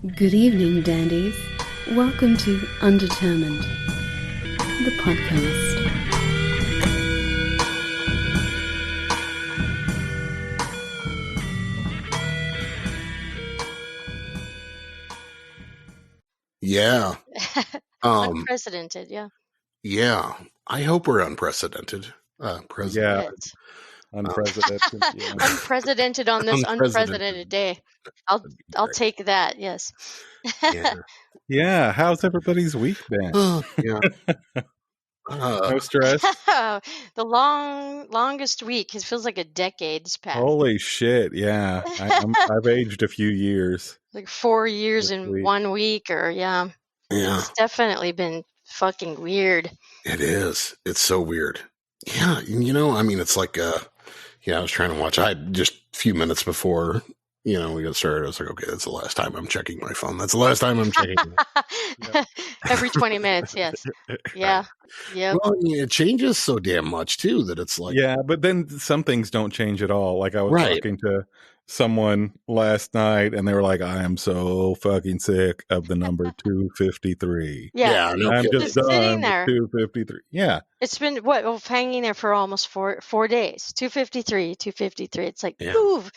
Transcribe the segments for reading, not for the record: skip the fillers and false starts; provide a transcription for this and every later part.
Good evening, dandies. Welcome to Undetermined, the podcast. Yeah. Unprecedented, yeah. Yeah. I hope we're unprecedented. Yeah. Unprecedented. Yeah. Unprecedented on this unprecedented day. I'll take that. Yes. Yeah. Yeah. How's everybody's week been? Yeah. No stress. The longest week. It feels like a decade's passed. Holy shit! Yeah, I've aged a few years. Like 4 years this in week. 1 week, or yeah. It's definitely been fucking weird. It is. It's so weird. Yeah. You know, I mean, it's like, I was trying to watch. I just a few minutes before, we got started. I was like, okay, that's the last time I'm checking my phone. That's the last time I'm checking. Every 20 minutes, yes. Yeah. Yeah. Well, it changes so damn much too that it's like, yeah, but then some things don't change at all. Like I was talking to someone last night and they were like, I am so fucking sick of the number 253. Yeah. I'm just done sitting there. 253. Yeah. It's been hanging there for almost four days. 253. It's like, move,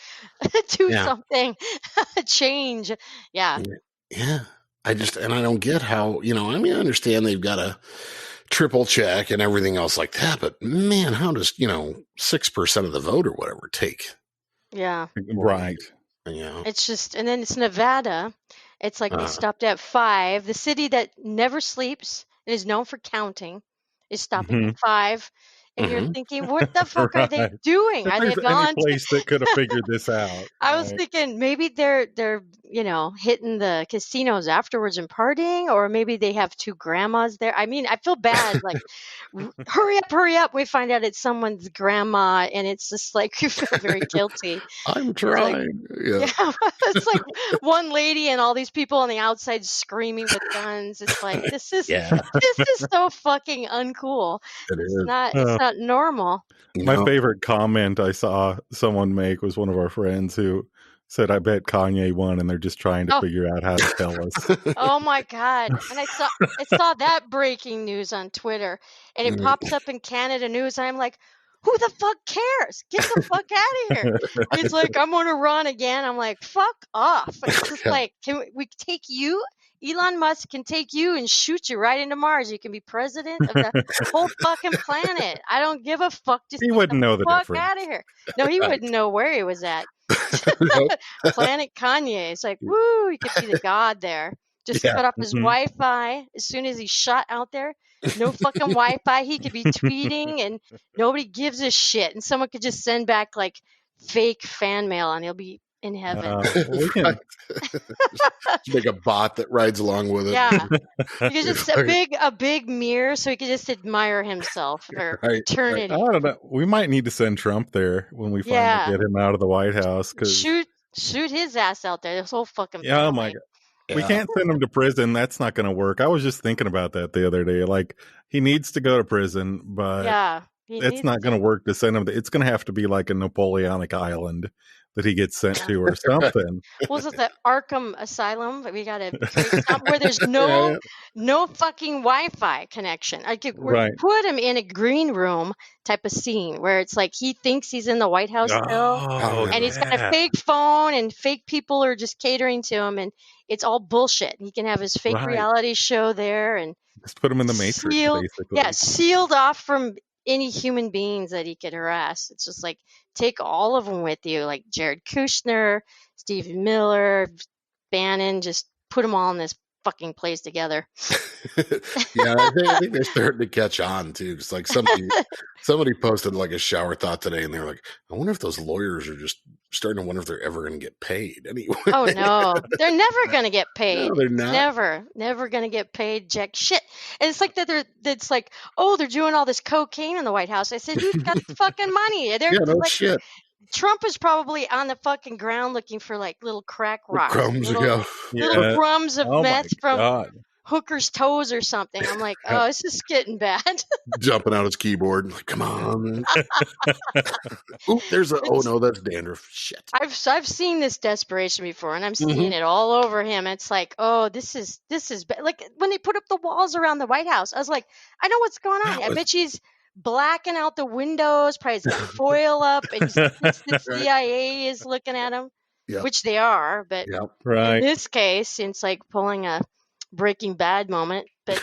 do something, change. Yeah. Yeah. I don't get how, I understand they've got a triple check and everything else like that, but man, how does, 6% of the vote or whatever take? Yeah. Right. Yeah. It's just, and then it's Nevada. It's like they stopped at 5. The city that never sleeps and is known for counting is stopping at 5. And you're thinking, what the fuck are they doing? Are they any place that could have figured this out? I was thinking maybe they're hitting the casinos afterwards and partying, or maybe they have 2 grandmas there. I mean, I feel bad. Like, hurry up! We find out it's someone's grandma, and it's just like you feel very guilty. I'm trying. It's like one lady and all these people on the outside screaming with guns. It's like this is so fucking uncool. It's not normal. My favorite comment I saw someone make was one of our friends who said, I bet Kanye won and they're just trying to figure out how to tell us. Oh my God. And I saw that breaking news on Twitter, and it pops up in Canada News. And I'm like, who the fuck cares? Get the fuck out of here. He's like, I'm going to run again. I'm like, fuck off. It's just like, can we take you? Elon Musk can take you and shoot you right into Mars. You can be president of the whole fucking planet. I don't give a fuck. Just he wouldn't know the difference. Out of here. No, he wouldn't know where he was at. Planet Kanye. It's like, woo, he could be the god there. Just cut off his Wi-Fi as soon as he's shot out there. No fucking Wi-Fi. He could be tweeting and nobody gives a shit. And someone could just send back like fake fan mail and he'll be in heaven. We can make a bot that rides along with it. Yeah, because just a big mirror, so he could just admire himself for eternity. I don't know. We might need to send Trump there when we finally get him out of the White House. Shoot his ass out there. This whole fucking family. Oh my God. We can't send him to prison. That's not going to work. I was just thinking about that the other day. Like, he needs to go to prison, but it's not going to work to send him. It's going to have to be like a Napoleonic island that he gets sent to or something. Well, it's the Arkham Asylum. We got to where there's no fucking Wi-Fi connection. Put him in a green room type of scene where it's like he thinks he's in the White House still, and he's got a fake phone and fake people are just catering to him, and it's all bullshit. He can have his fake reality show there and just put him in the Matrix, basically. Yeah, sealed off from any human beings that he could harass. It's just like, take all of them with you, like Jared Kushner, Stephen Miller, Bannon, just put them all in this fucking place together. I think they're starting to catch on too. Because like somebody posted like a shower thought today, and they're like, I wonder if those lawyers are just starting to wonder if they're ever going to get paid anyway. Oh no, they're never going to get paid. No, they're not. Never going to get paid jack shit. And it's like it's like, oh, they're doing all this cocaine in the White House. I said, who's got the fucking money? They're shit. Trump is probably on the fucking ground looking for like little crack rocks, crumbs little crumbs of meth from hooker's toes or something. I'm like, oh, this is getting bad. Jumping out his keyboard, like, come on. Oop, no, that's dandruff. Shit. I've seen this desperation before, and I'm seeing it all over him. It's like, oh, this is bad. Like when they put up the walls around the White House, I was like, I know what's going on. I bet she's blacking out the windows. Probably he's got foil up, and the CIA is looking at him, which they are. But in this case, it's like pulling a Breaking Bad moment. But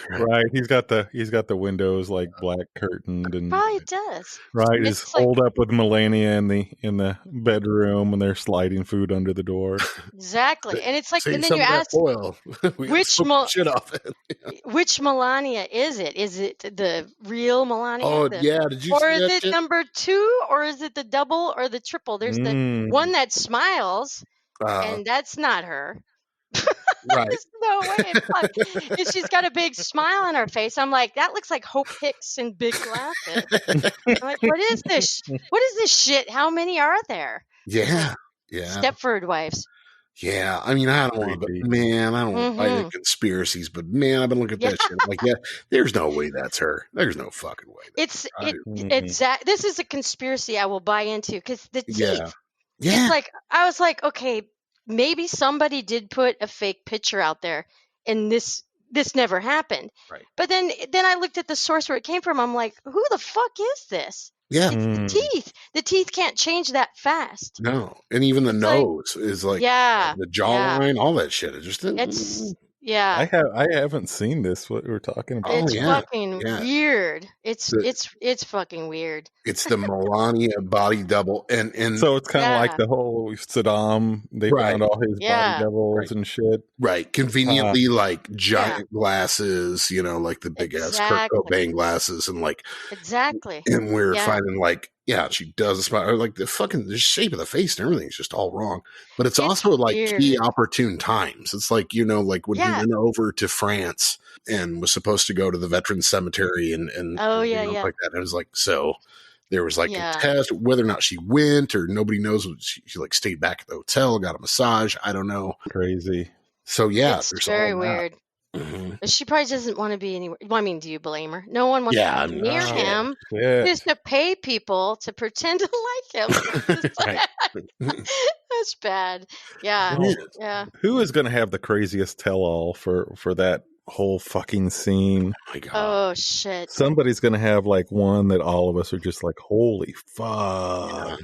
he's got the windows like black curtained, and probably does. He's holed up with Melania in the bedroom, and they're sliding food under the door. Exactly, and it's like, and then you ask, which Melania is it? Is it the real Melania? Oh, did you? Or is it number 2, or is it the double or the triple? There's the one that smiles, and that's not her. Right. There's no way. And she's got a big smile on her face. I'm like, that looks like Hope Hicks in big glasses. I'm like, what is this? What is this shit? How many are there? Yeah. Stepford wives. Yeah, I mean, I don't want to buy into conspiracies, but man, I've been looking at that shit. I'm like, there's no way that's her. There's no fucking way. This is a conspiracy I will buy into, because the teeth. Yeah. It's like, I was like, okay, maybe somebody did put a fake picture out there, and this never happened. Right. But then I looked at the source where it came from. I'm like, who the fuck is this? Yeah. It's the teeth. The teeth can't change that fast. No. And even the nose is like the jawline, all that shit. It just Yeah. I haven't seen this, what we're talking about. It's fucking weird. It's fucking weird. It's the Melania body double, and so it's kind of like the whole Saddam. They found all his body doubles and shit. Right. Conveniently, like giant glasses, like the big ass Kurt Cobain glasses, and like And we're finding like, she does a spot, or like the shape of the face and everything is just all wrong. But it's also like key opportune times. It's like, like when he went over to France and was supposed to go to the Veterans Cemetery and like that. And it was like, so there was like a test whether or not she went, or nobody knows. She like stayed back at the hotel, got a massage. I don't know. Crazy. So it's very weird. Mm-hmm. She probably doesn't want to be anywhere. Well, I mean, do you blame her? No one wants to be near him. Yeah. Just to pay people to pretend to like him. That's bad. Yeah. Yeah. Who is going to have the craziest tell-all for that whole fucking scene? Oh my God. Oh shit. Somebody's going to have like one that all of us are just like, holy fuck. Yeah.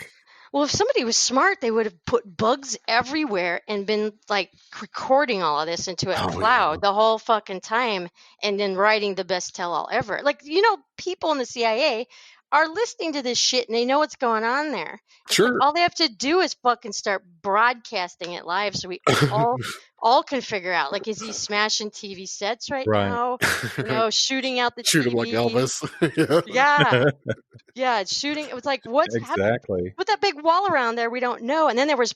Well, if somebody was smart, they would have put bugs everywhere and been like recording all of this into a cloud the whole fucking time, and then writing the best tell-all ever. Like, people in the CIA are listening to this shit, and they know what's going on there. Sure. All they have to do is fucking start broadcasting it live, so we all can figure out. Like, is he smashing TV sets right now? Shooting out the Shoot TV. him like Elvis. Yeah, it's shooting. It was like, what's happening? With that big wall around there, we don't know. And then there was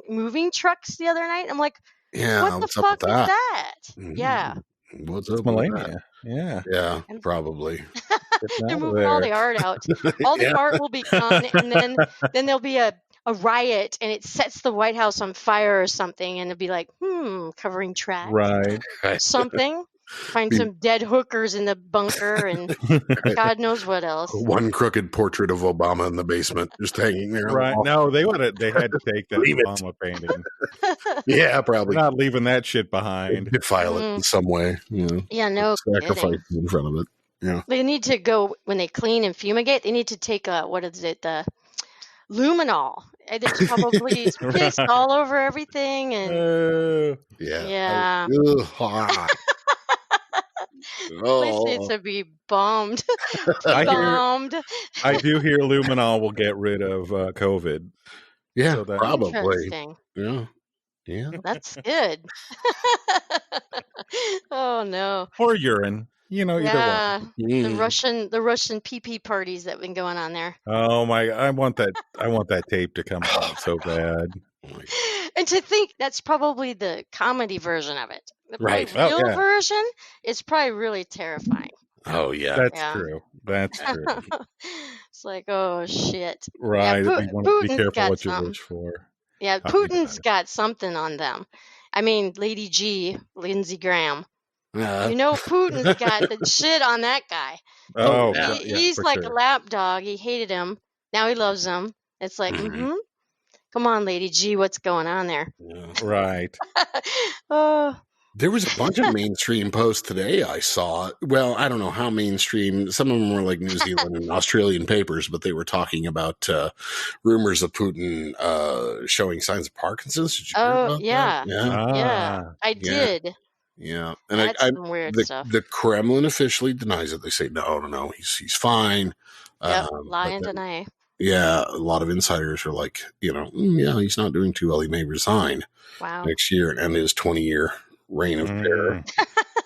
moving trucks the other night. I'm like, what the fuck is that? Mm-hmm. Yeah. What's up, Melania? Yeah, probably. They're moving all the art out. All the art will be gone, and then there'll be a riot, and it sets the White House on fire or something, and it'll be like, covering tracks. Right. Something. Find some dead hookers in the bunker, and God knows what else. One crooked portrait of Obama in the basement, just hanging there. Right? No, they had to take that Obama painting. Yeah, probably. We're not leaving that shit behind. Defile it in some way. Yeah, no sacrifice in front of it. Yeah. They need to go when they clean and fumigate. They need to take the luminol. It's probably pissed all over everything, and yeah. This needs to be bombed. I do hear luminol will get rid of COVID. Yeah, so probably. Yeah. That's good. Oh no. Or urine. Either one. The Russian pee-pee parties that have been going on there. Oh my! I want that tape to come out so bad. And to think that's probably the comedy version of it. The real version is probably really terrifying. Oh yeah, that's true. That's true. It's like, oh shit. Right. You want to be careful what you wish for. Yeah, Putin's got something on them. I mean, Lady G, Lindsey Graham. Putin's got the shit on that guy. Oh, He's like a lap dog. He hated him. Now he loves him. It's like, come on, Lady G, what's going on there? Yeah. Right. There was a bunch of mainstream posts today I saw. Well, I don't know how mainstream. Some of them were like New Zealand and Australian papers, but they were talking about rumors of Putin showing signs of Parkinson's. Did you hear about that? Yeah. I did. Yeah, and that's some weird stuff. The Kremlin officially denies it. They say no, he's fine. Yep, lie and deny. Yeah, a lot of insiders are like, he's not doing too well. He may resign next year and end his 20-year reign of terror.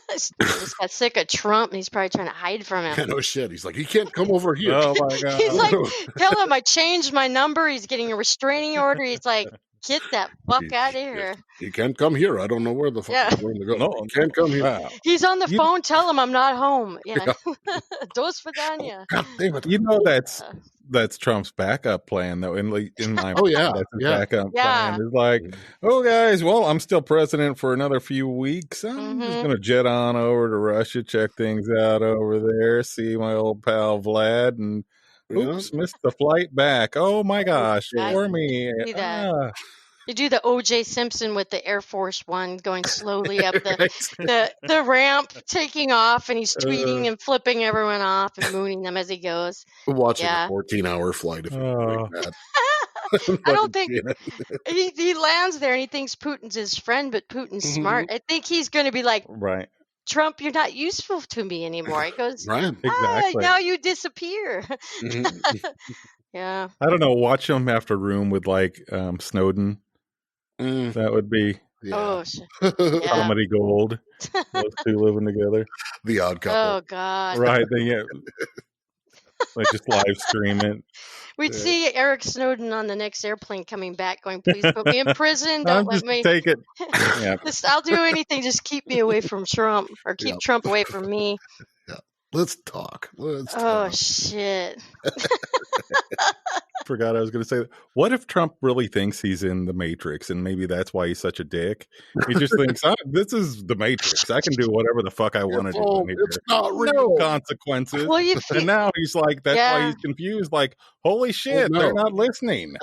He just got sick of Trump, and he's probably trying to hide from him. Yeah, no shit. He's like, he can't come over here. Oh my god. He's like, tell him I changed my number. He's getting a restraining order. He's like, get that fuck out of here. He can't come here. I don't know where the fuck he's going to go. No, he can't come here. Wow. He's on the phone. Tell him I'm not home. Yeah. Dos Vidania. God damn it. You know that's Trump's backup plan, though. In my that's his backup plan. It's like, oh guys, well, I'm still president for another few weeks. I'm just gonna jet on over to Russia, check things out over there, see my old pal Vlad, and oops, missed the flight back. Oh my gosh, for me. You do the O.J. Simpson with the Air Force One going slowly up the ramp, taking off, and he's tweeting and flipping everyone off and mooning them as he goes. Watching a 14-hour flight if like that. I don't think he lands there and he thinks Putin's his friend, but Putin's smart. I think he's going to be like, Trump, you're not useful to me anymore. He goes, exactly. Now you disappear. Yeah. I don't know. Watch him after Room with like Snowden. That would be comedy gold. Those two living together. The Odd Couple. Oh God. Right. They like just live stream it. We'd see Eric Snowden on the next airplane coming back going, please put me in prison. Don't let me take it. I'll do anything. Just keep me away from Trump or keep Trump away from me. Yeah. Let's talk. Oh, shit. Forgot I was going to say that. What if Trump really thinks he's in the Matrix and maybe that's why he's such a dick? He just thinks, this is the Matrix. I can do whatever the fuck I want to do. It's not real. No consequences. Well, and now he's like, that's why he's confused. Like, holy shit, they're not listening.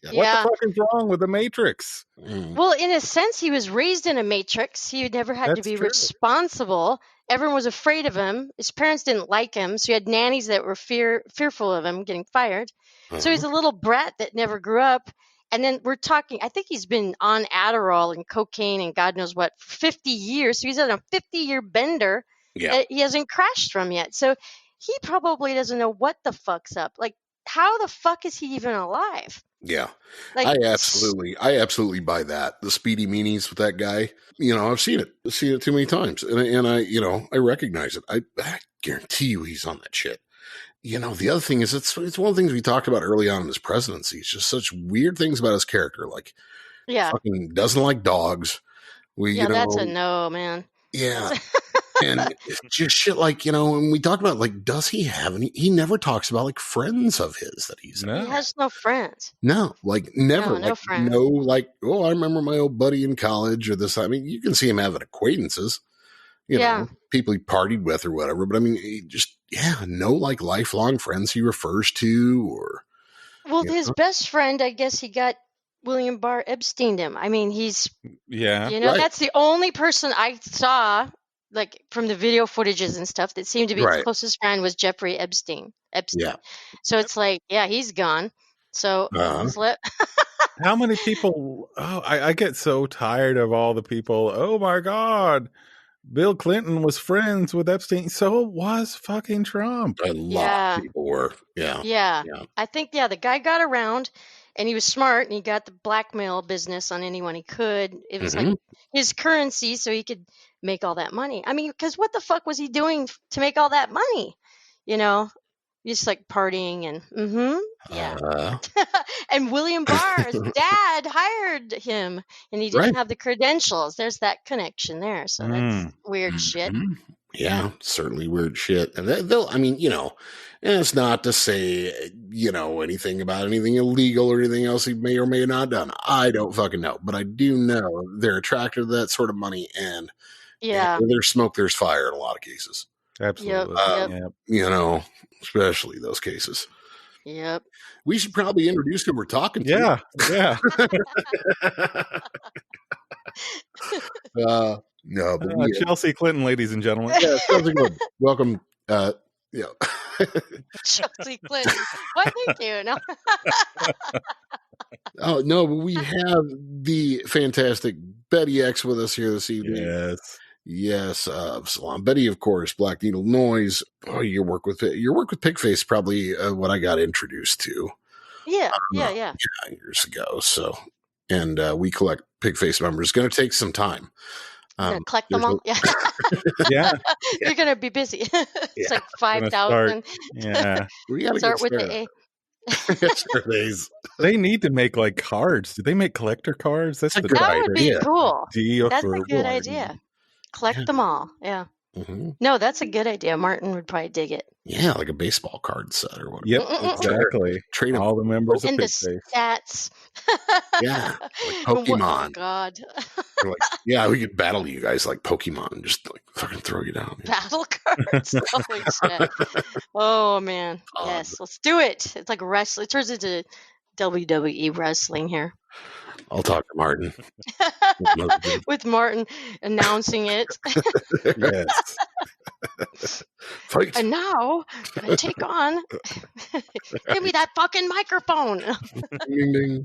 What the fuck is wrong with the Matrix? Well, in a sense, he was raised in a Matrix. He never had to be responsible. Everyone was afraid of him. His parents didn't like him. So he had nannies that were fearful of him getting fired. So he's a little brat that never grew up. And then we're talking, I think he's been on Adderall and cocaine and God knows what for 50 years. So he's on a 50-year bender that he hasn't crashed from yet. So he probably doesn't know what the fuck's up. Like, how the fuck is he even alive? Yeah, like, I absolutely buy that. The speedy meanies with that guy. I've seen it too many times, and I recognize it. I guarantee you he's on that shit. The other thing is it's one of the things we talked about early on in his presidency. It's just such weird things about his character, like fucking doesn't like dogs. That's a no, man. Yeah. And just shit like, when we talk about, like, does he have any? He never talks about, like, friends of his that he's He has no friends. No, like, never. No friends. No, like, I remember my old buddy in college or this. I mean, you can see him having acquaintances, people he partied with or whatever. But, I mean, he just, no, like, lifelong friends he refers to or. Well, his best friend, I guess he got William Barr Epstein'd him. I mean, he's. Yeah. That's the only person I saw. Like from the video footages and stuff that seemed to be his closest friend was Jeffrey Epstein. Yeah. So it's like, he's gone. So how many people? Oh, I get so tired of all the people. Oh my God. Bill Clinton was friends with Epstein. So was fucking Trump. A lot of people were. Yeah. I think, the guy got around and he was smart and he got the blackmail business on anyone he could. It was like his currency so he could make all that money. I mean, because what the fuck was he doing to make all that money? Just like partying and and William Barr's dad hired him and he didn't have the credentials. There's that connection there. So that's weird shit. Yeah, certainly weird shit. And they'll, I mean, and it's not to say, anything about anything illegal or anything else he may or may not have done. I don't fucking know. But I do know they're attracted to that sort of money and Yeah. Where there's smoke, there's fire in a lot of cases. Absolutely. You know, especially those cases. Yep. We should probably introduce who we're talking to. Yeah. No, but Chelsea Clinton, ladies and gentlemen. Yeah, Chelsea Clinton. Welcome. Chelsea Clinton. Why, thank you. No. Oh no, but we have the fantastic Betty X with us here this evening. Yes, Salon Betty, of course. Black Needle Noise. Oh, your work with Pigface, is probably what I got introduced to. Yeah. Years ago. So, and we collect Pigface members. It's going to take some time. Gonna collect them all. Yeah. You're gonna be busy. It's like 5,000. Yeah. We gotta start with the A. They need to make like cards. Do they make collector cards? That's the that would be cool. That's a good idea. Collect them all. Yeah. Mm-hmm. No, that's a good idea. Martin would probably dig it. Yeah, like a baseball card set or whatever. Yep, exactly. Trade all the members and of the stats. Yeah, like Pokemon. Oh God. Like, yeah, we could battle you guys like Pokemon, just like fucking throw you down. Battle cards. Holy shit. Oh man. Yes, let's do it. It's like wrestling. It turns into WWE wrestling here. I'll talk to Martin. With Martin announcing it. Yes. Fight. And now, gonna take on. Give me that fucking microphone. Ding, ding.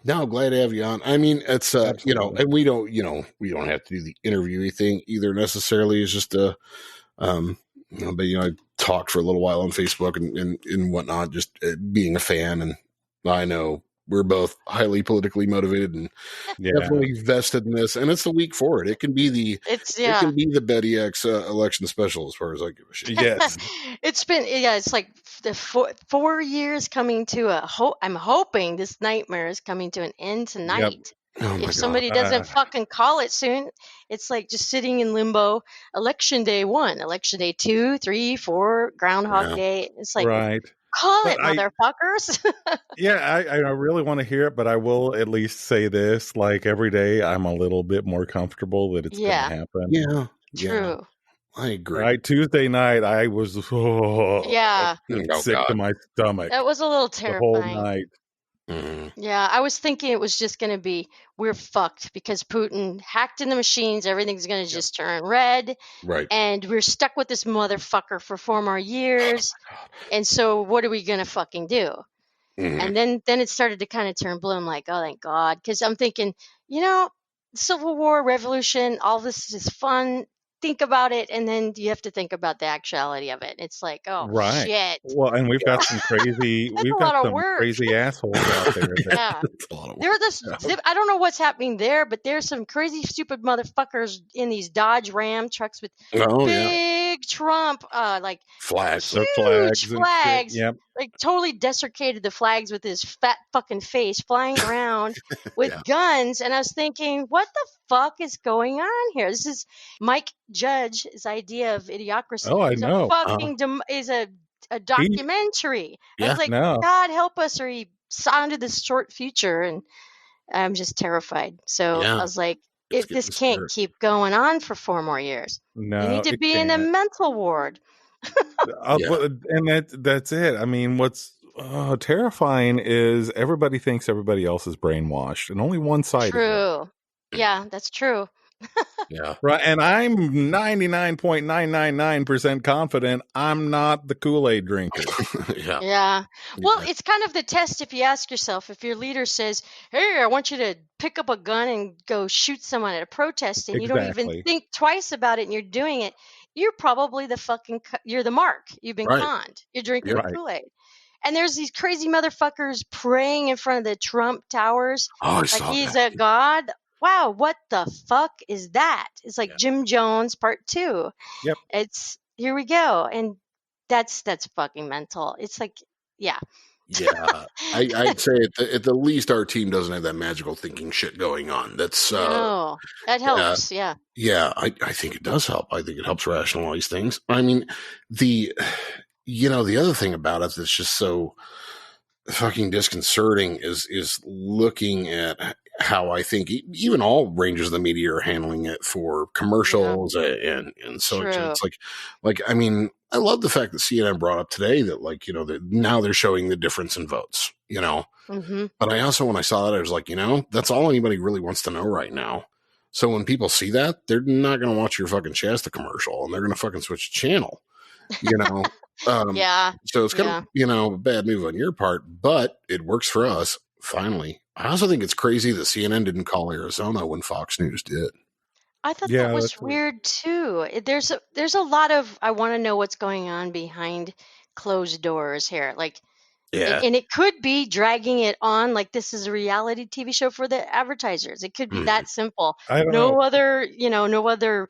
No, glad to have you on. I mean, it's you know, and we don't have to do the interviewing thing either necessarily. It's just but I talked for a little while on Facebook and whatnot, just being a fan, and I know we're both highly politically motivated and definitely vested in this. And it's the week for it. It can be the Betty X election special as far as I give a shit. Yes. It's like the 4 years coming to I'm hoping this nightmare is coming to an end tonight. Yep. Oh if somebody doesn't fucking call it soon, it's like just sitting in limbo. Election day 1, election day 2, 3, 4, Groundhog Day. It's like, call it, motherfuckers. I really want to hear it, but I will at least say this: like every day, I'm a little bit more comfortable that it's going to happen. Yeah, true. I agree. Right, Tuesday night, I was sick to my stomach. That was a little terrifying. The whole night. Mm-hmm. Yeah, I was thinking it was just going to be, we're fucked because Putin hacked in the machines. Everything's going to just turn red. Right. And we're stuck with this motherfucker for 4 more years. And so what are we going to fucking do? Mm-hmm. And then it started to kind of turn blue. I'm like, oh, thank God. Because I'm thinking, Civil War, revolution, all this is fun. Think about it, and then you have to think about the actuality of it. It's like, oh shit. Well, and we've got some crazy, crazy assholes out there. Yeah, I don't know what's happening there, but there's some crazy, stupid motherfuckers in these Dodge Ram trucks with big Trump, like flags, huge flags. Yep. Like totally desecrated the flags with his fat fucking face flying around with guns. And I was thinking, what the fuck is going on here? This is Mike Judge's idea of idiocracy. Oh, I know. Is a documentary. I was like, God help us, or he saw into this short future, and I'm just terrified. So I was like, this can't keep going on for 4 more years. No, you need to be in a mental ward. And that's it. I mean, what's terrifying is everybody thinks everybody else is brainwashed, and only one side. True. Yeah, that's true. Yeah. Right. And I'm 99.999% confident I'm not the Kool-Aid drinker. Yeah. Well, it's kind of the test if you ask yourself, if your leader says, hey, I want you to pick up a gun and go shoot someone at a protest, and you don't even think twice about it and you're doing it, you're probably you're the mark. You've been conned. You're drinking Kool-Aid. And there's these crazy motherfuckers praying in front of the Trump towers. Oh, like he's a god. Wow, what the fuck is that? It's like Jim Jones Part 2. Yep. It's here we go, and that's fucking mental. It's like, Yeah, I'd say at the least our team doesn't have that magical thinking shit going on. That's no, that helps. Yeah, I think it does help. I think it helps rationalize things. I mean, the other thing about it that's just so fucking disconcerting is looking at how I think even all ranges of the media are handling it for commercials and such. And it's like, I mean, I love the fact that CNN brought up today that, like, you know, that now they're showing the difference in votes, you know. Mm-hmm. But I also, when I saw that, I was like, you know, that's all anybody really wants to know right now. So when people see that, they're not going to watch your fucking Shasta commercial, and they're going to fucking switch channel, you know? So it's kind of, you know, a bad move on your part, but it works for us, finally. I also think it's crazy that CNN didn't call Arizona when Fox News did. I thought that was weird too. There's a lot of, I want to know what's going on behind closed doors here. Like, and it could be dragging it on like this is a reality TV show for the advertisers. It could be that simple. No other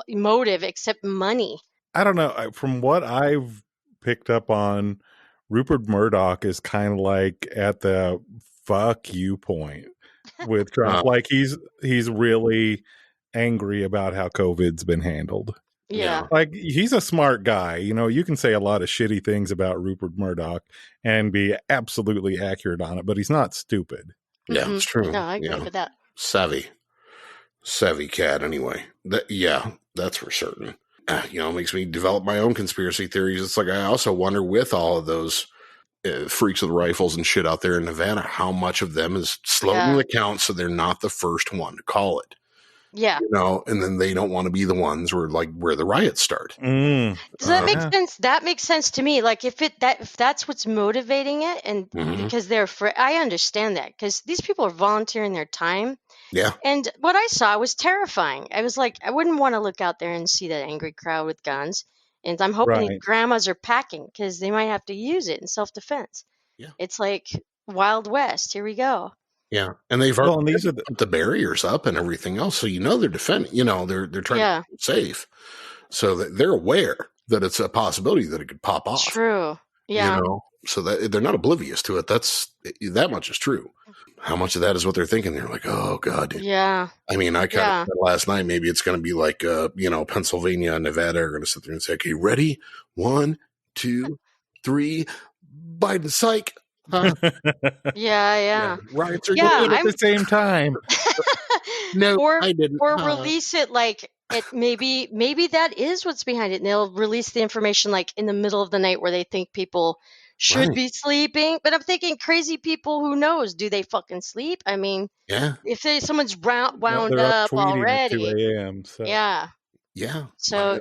motive except money. I don't know. From what I've picked up on, Rupert Murdoch is kind of like at the fuck you point with Trump. Like he's really angry about how COVID's been handled. Yeah. Like, he's a smart guy. You know, you can say a lot of shitty things about Rupert Murdoch and be absolutely accurate on it, but he's not stupid. Yeah, it's true. No, I agree with that. Savvy cat, anyway. That's for certain. You know, it makes me develop my own conspiracy theories. It's like, I also wonder, with all of those freaks with rifles and shit out there in Nevada, how much of them is slowing the count so they're not the first one to call it. Yeah. You know, and then they don't want to be the ones where the riots start. Does that make sense? That makes sense to me. Like, if that's what's motivating it, and because they're afraid, I understand that, because these people are volunteering their time. Yeah. And what I saw was terrifying. I was like, I wouldn't want to look out there and see that angry crowd with guns. And I'm hoping grandmas are packing, because they might have to use it in self-defense. Yeah. It's like Wild West. Here we go. Yeah, and they've already put the barriers up and everything else, so you know they're defending. You know, they're trying to keep it safe, so that they're aware that it's a possibility that it could pop off. True. Yeah. You know, so that they're not oblivious to it. That much is true. How much of that is what they're thinking? They're like, oh God. Yeah. I mean, I kind of said last night, maybe it's going to be like, you know, Pennsylvania and Nevada are going to sit there and say, okay, ready? 1, 2, 3, Biden, psych. Huh? Yeah. Riots are going at the same time. No, I didn't. Or release it like it maybe that is what's behind it. And they'll release the information like in the middle of the night where they think people should be sleeping. But I'm thinking, crazy people, who knows? Do they fucking sleep? I mean, if someone's wound up already. At 2 a.m. So. Yeah. So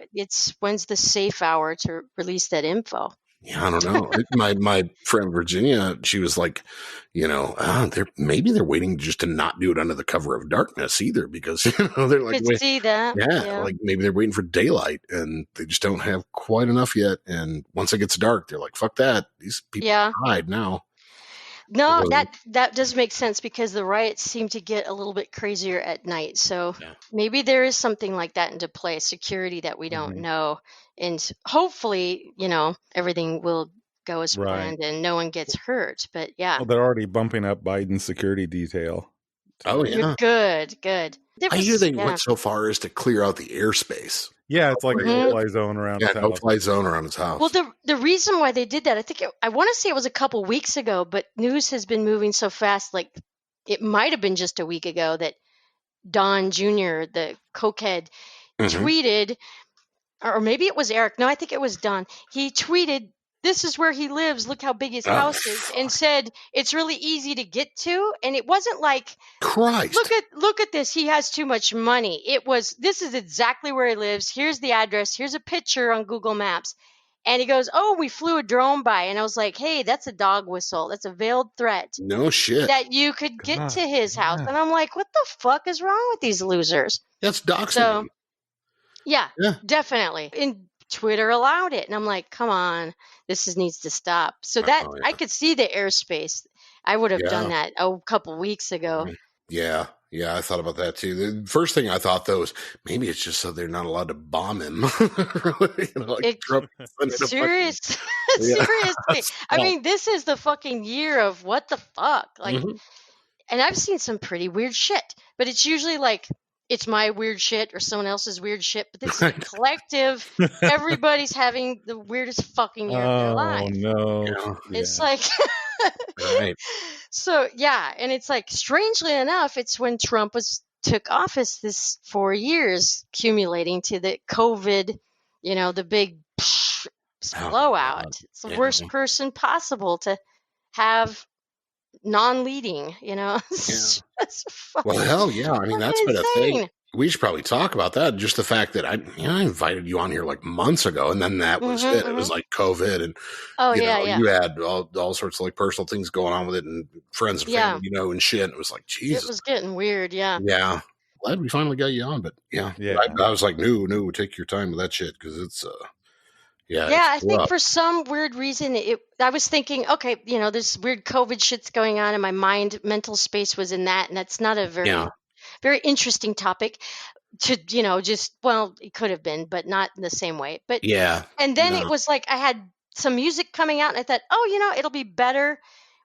when's the safe hour to release that info? Yeah, I don't know. My friend Virginia, she was like, you know, maybe they're waiting just to not do it under the cover of darkness either, because, you know, they're like, could see that. Yeah, like maybe they're waiting for daylight and they just don't have quite enough yet. And once it gets dark, they're like, fuck that. These people hide now. No, that does make sense, because the riots seem to get a little bit crazier at night. So maybe there is something like that into play, security that we don't know. And hopefully, you know, everything will go as planned and no one gets hurt. But well, they're already bumping up Biden's security detail. Oh, yeah. Good. I hear they went so far as to clear out the airspace. Yeah, it's like a no-fly zone around his house. No-fly zone around his house. Well, the reason why they did that, I want to say it was a couple weeks ago, but news has been moving so fast, like it might have been just a week ago, that Don Jr., the cokehead, tweeted, or maybe it was Eric. No, I think it was Don. He tweeted, "This is where he lives. Look how big his house is," and said it's really easy to get to. And it wasn't like, Christ, look at this. He has too much money. It was, this is exactly where he lives. Here's the address. Here's a picture on Google Maps. And he goes, "Oh, we flew a drone by." And I was like, hey, that's a dog whistle. That's a veiled threat. No shit. That you could get to his house. And I'm like, what the fuck is wrong with these losers? That's doxing. So, yeah, definitely. And Twitter allowed it. And I'm like, come on, this needs to stop. So I could see the airspace. I would have done that a couple weeks ago. Yeah, I thought about that too. The first thing I thought, though, is maybe it's just so they're not allowed to bomb him. You know, like seriously. I mean, this is the fucking year of what the fuck. Like, and I've seen some pretty weird shit, but it's usually like, it's my weird shit or someone else's weird shit, but this is collective. Everybody's having the weirdest fucking year of their life. Oh no! It's like, Right. So yeah, and it's like, strangely enough, it's when Trump took office, this 4 years accumulating to the COVID, the big blowout. It's the worst person possible to have non-leading, It's well, hell yeah. I mean, that's been a thing. insane. We should probably talk about that. Just the fact that I invited you on here like months ago, and then that was it. It was like COVID, and you had all sorts of like personal things going on with it, and friends and family, and shit. And it was like, Jesus, it was getting weird. Yeah. Yeah. Glad we finally got you on, but I was like, no, take your time with that shit because it's I think for some weird reason I was thinking, okay, this weird COVID shit's going on, and my mental space was in that, and that's not a very interesting topic to, it could have been, but not in the same way. But and then it was like I had some music coming out, and I thought, it'll be better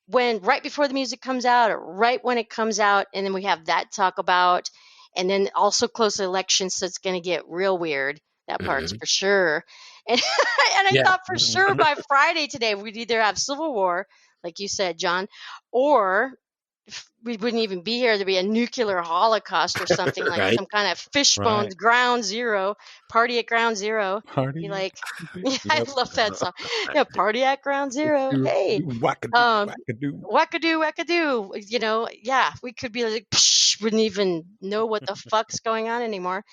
when right before the music comes out or right when it comes out, and then we have that talk about, and then also close to the election, so it's going to get real weird. That part's for sure. And I thought for sure by Friday today, we'd either have civil war, like you said, John, or we wouldn't even be here. There'd be a nuclear holocaust or something, like some kind of Fishbone's Ground Zero, party at Ground Zero. Party. Like, I love that song. Yeah, party at Ground Zero. Hey, wackadoo. We could be like, wouldn't even know what the fuck's going on anymore.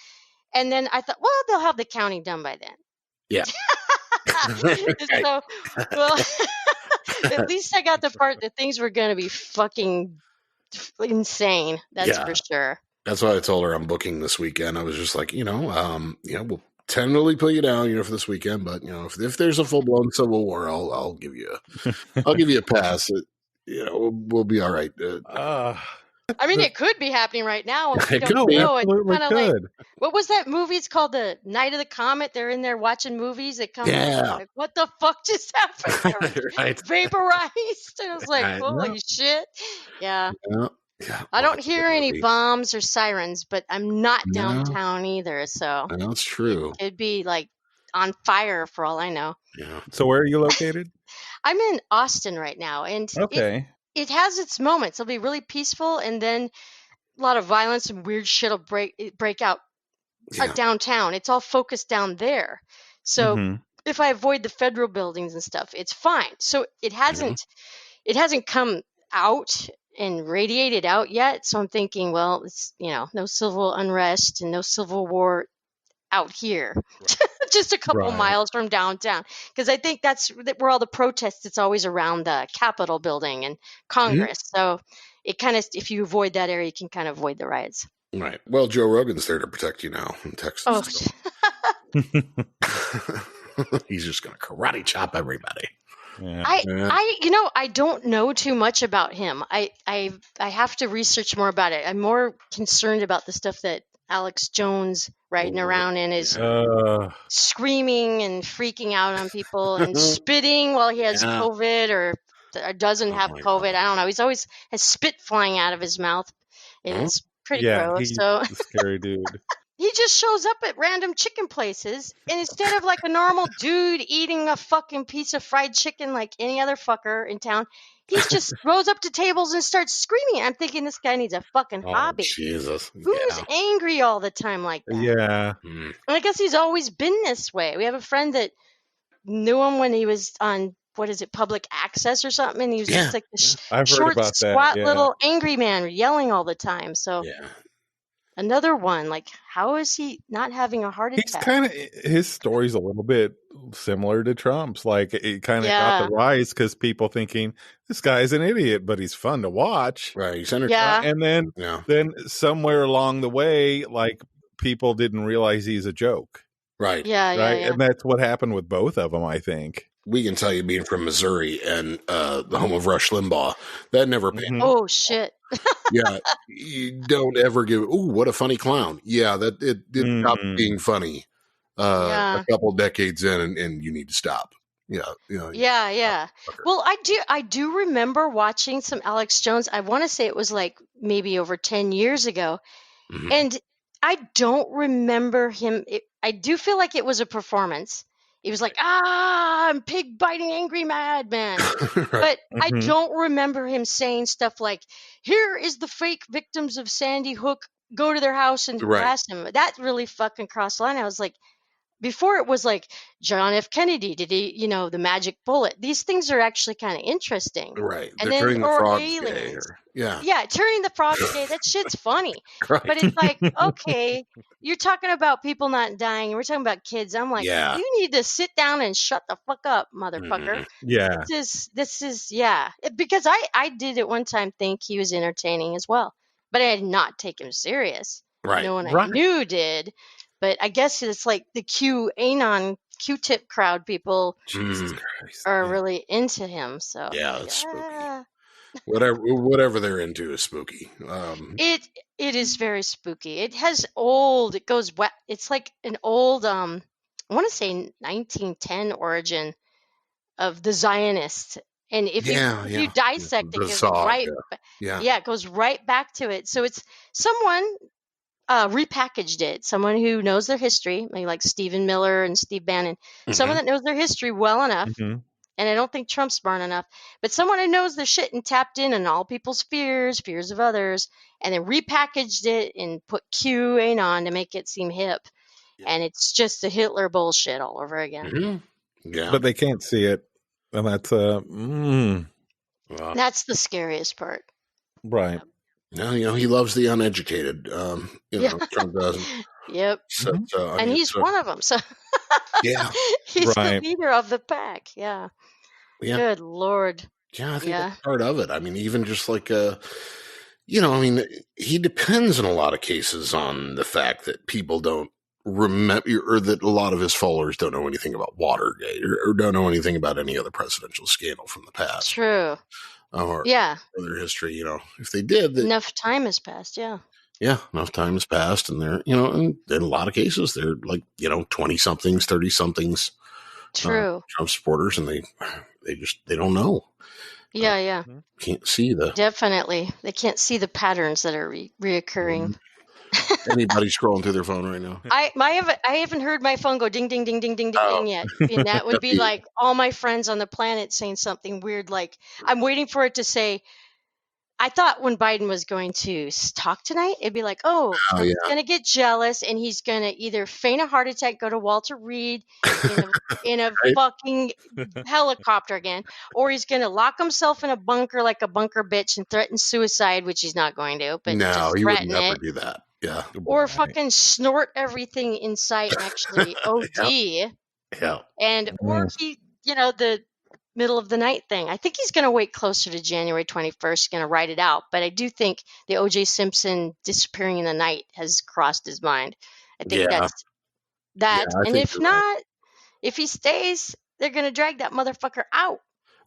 And then I thought, well, they'll have the counting done by then. Yeah. So, well, at least I got the part that things were going to be fucking insane. That's for sure. That's why I told her I'm booking this weekend. I was just like, we'll tentatively put you down, for this weekend. But if there's a full blown civil war, I'll give you a pass. We'll be all right. I mean, it could be happening right now. It don't know. It's kind of like, what was that movie? It's called The Night of the Comet. They're in there watching movies. They come like, what the fuck just happened? Vaporized. And I was like, holy shit. Yeah. I don't hear any bombs or sirens, but I'm not downtown either. So that's true. It'd be like on fire for all I know. Yeah. So where are you located? I'm in Austin right now. And it has its moments. It'll be really peaceful, and then a lot of violence and weird shit will break out downtown. It's all focused down there. So if I avoid the federal buildings and stuff, it's fine. So it hasn't come out and radiated out yet. So I'm thinking, well, it's no civil unrest and no civil war out here. Just a couple miles from downtown, because I think that's where all the protests, it's always around the Capitol building and Congress. So it kind of, if you avoid that area, you can kind of avoid the riots. Right. Well, Joe Rogan's there to protect you now in Texas. He's just going to karate chop everybody. Yeah. I don't know too much about him. I have to research more about it. I'm more concerned about the stuff that Alex Jones riding around in is screaming and freaking out on people and spitting while he has COVID or doesn't have COVID. I don't know. He's always has spit flying out of his mouth. It's pretty gross. He's a scary dude. He just shows up at random chicken places, and instead of like a normal dude eating a fucking piece of fried chicken like any other fucker in town, he just goes up to tables and starts screaming. I'm thinking this guy needs a fucking hobby. Jesus. Who's angry all the time like that? Yeah. And I guess he's always been this way. We have a friend that knew him when he was on, public access or something, and he was just like this short, squat little angry man yelling all the time. So another one, like, how is he not having a heart attack? He's kind of, his story's a little bit similar to Trump's. Like, it kind of got the rise because people thinking this guy's an idiot, but he's fun to watch. Right. He's entertaining. And then somewhere along the way, like, people didn't realize he's a joke. Right. Yeah. And that's what happened with both of them, I think. We can tell you, being from Missouri and the home of Rush Limbaugh, that never paid. Oh, shit. You don't ever give, what a funny clown. Yeah, that it did stop being funny a couple decades in, and you need to stop. Yeah. Well, I do remember watching some Alex Jones. I want to say it was like maybe over 10 years ago. And I don't remember him. I do feel like it was a performance. He was like, I'm pig biting angry madman. Right. But I don't remember him saying stuff like, here is the fake victims of Sandy Hook, go to their house and harass them. That really fucking crossed the line. I was like, before it was like John F. Kennedy, did he, the magic bullet? These things are actually kind of interesting. Right. And They're then, turning the or frogs aliens. gay. Yeah. Yeah, turning the frogs gay, that shit's funny. Right. But it's like, okay, you're talking about people not dying, and we're talking about kids. I'm like, you need to sit down and shut the fuck up, motherfucker. Yeah. This is because I did at one time think he was entertaining as well, but I did not take him serious. Right. No one I knew did. But I guess it's like the Q-tip crowd people are really into him. So yeah, it's spooky. Whatever they're into is spooky. It is very spooky. It has it goes wet. It's like an old I want to say 1910 origin of the Zionists. And if you dissect it, it goes right back to it. So it's someone repackaged it. Someone who knows their history, maybe like Stephen Miller and Steve Bannon. Someone that knows their history well enough. And I don't think Trump's smart enough, but someone who knows their shit and tapped in on all people's fears of others, and then repackaged it and put QAnon to make it seem hip. And it's just the Hitler bullshit all over again. Yeah. But they can't see it. And that's that's the scariest part. Right. No, he loves the uneducated. Trump doesn't. Yep. So, and he's one of them. So yeah, he's the leader of the pack. Yeah. Good Lord. Yeah, I think that's part of it. I mean, even just like he depends in a lot of cases on the fact that people don't remember, or that a lot of his followers don't know anything about Watergate or don't know anything about any other presidential scandal from the past. True. Or other history, if they did. Enough time has passed, yeah, enough time has passed, and they're, in a lot of cases, they're like, 20-somethings, 30-somethings. True. Trump supporters, and they don't know. Yeah. Can't see definitely. They can't see the patterns that are reoccurring. Anybody scrolling through their phone right now? I haven't heard my phone go ding ding ding ding ding ding ding yet. And that would be like all my friends on the planet saying something weird, like I'm waiting for it to say. I thought when Biden was going to talk tonight, it'd be like, he's going to get jealous and he's going to either feign a heart attack, go to Walter Reed in a fucking helicopter again, or he's going to lock himself in a bunker like a bunker bitch and threaten suicide, which he's not going to. But no, he would never do that. Yeah. Or fucking snort everything in sight and actually OD. Yeah. And or he, the middle of the night thing. I think he's going to wait closer to January 21st. He's going to write it out. But I do think the O.J. Simpson disappearing in the night has crossed his mind. I think that's that. Yeah, and if not, if he stays, they're going to drag that motherfucker out.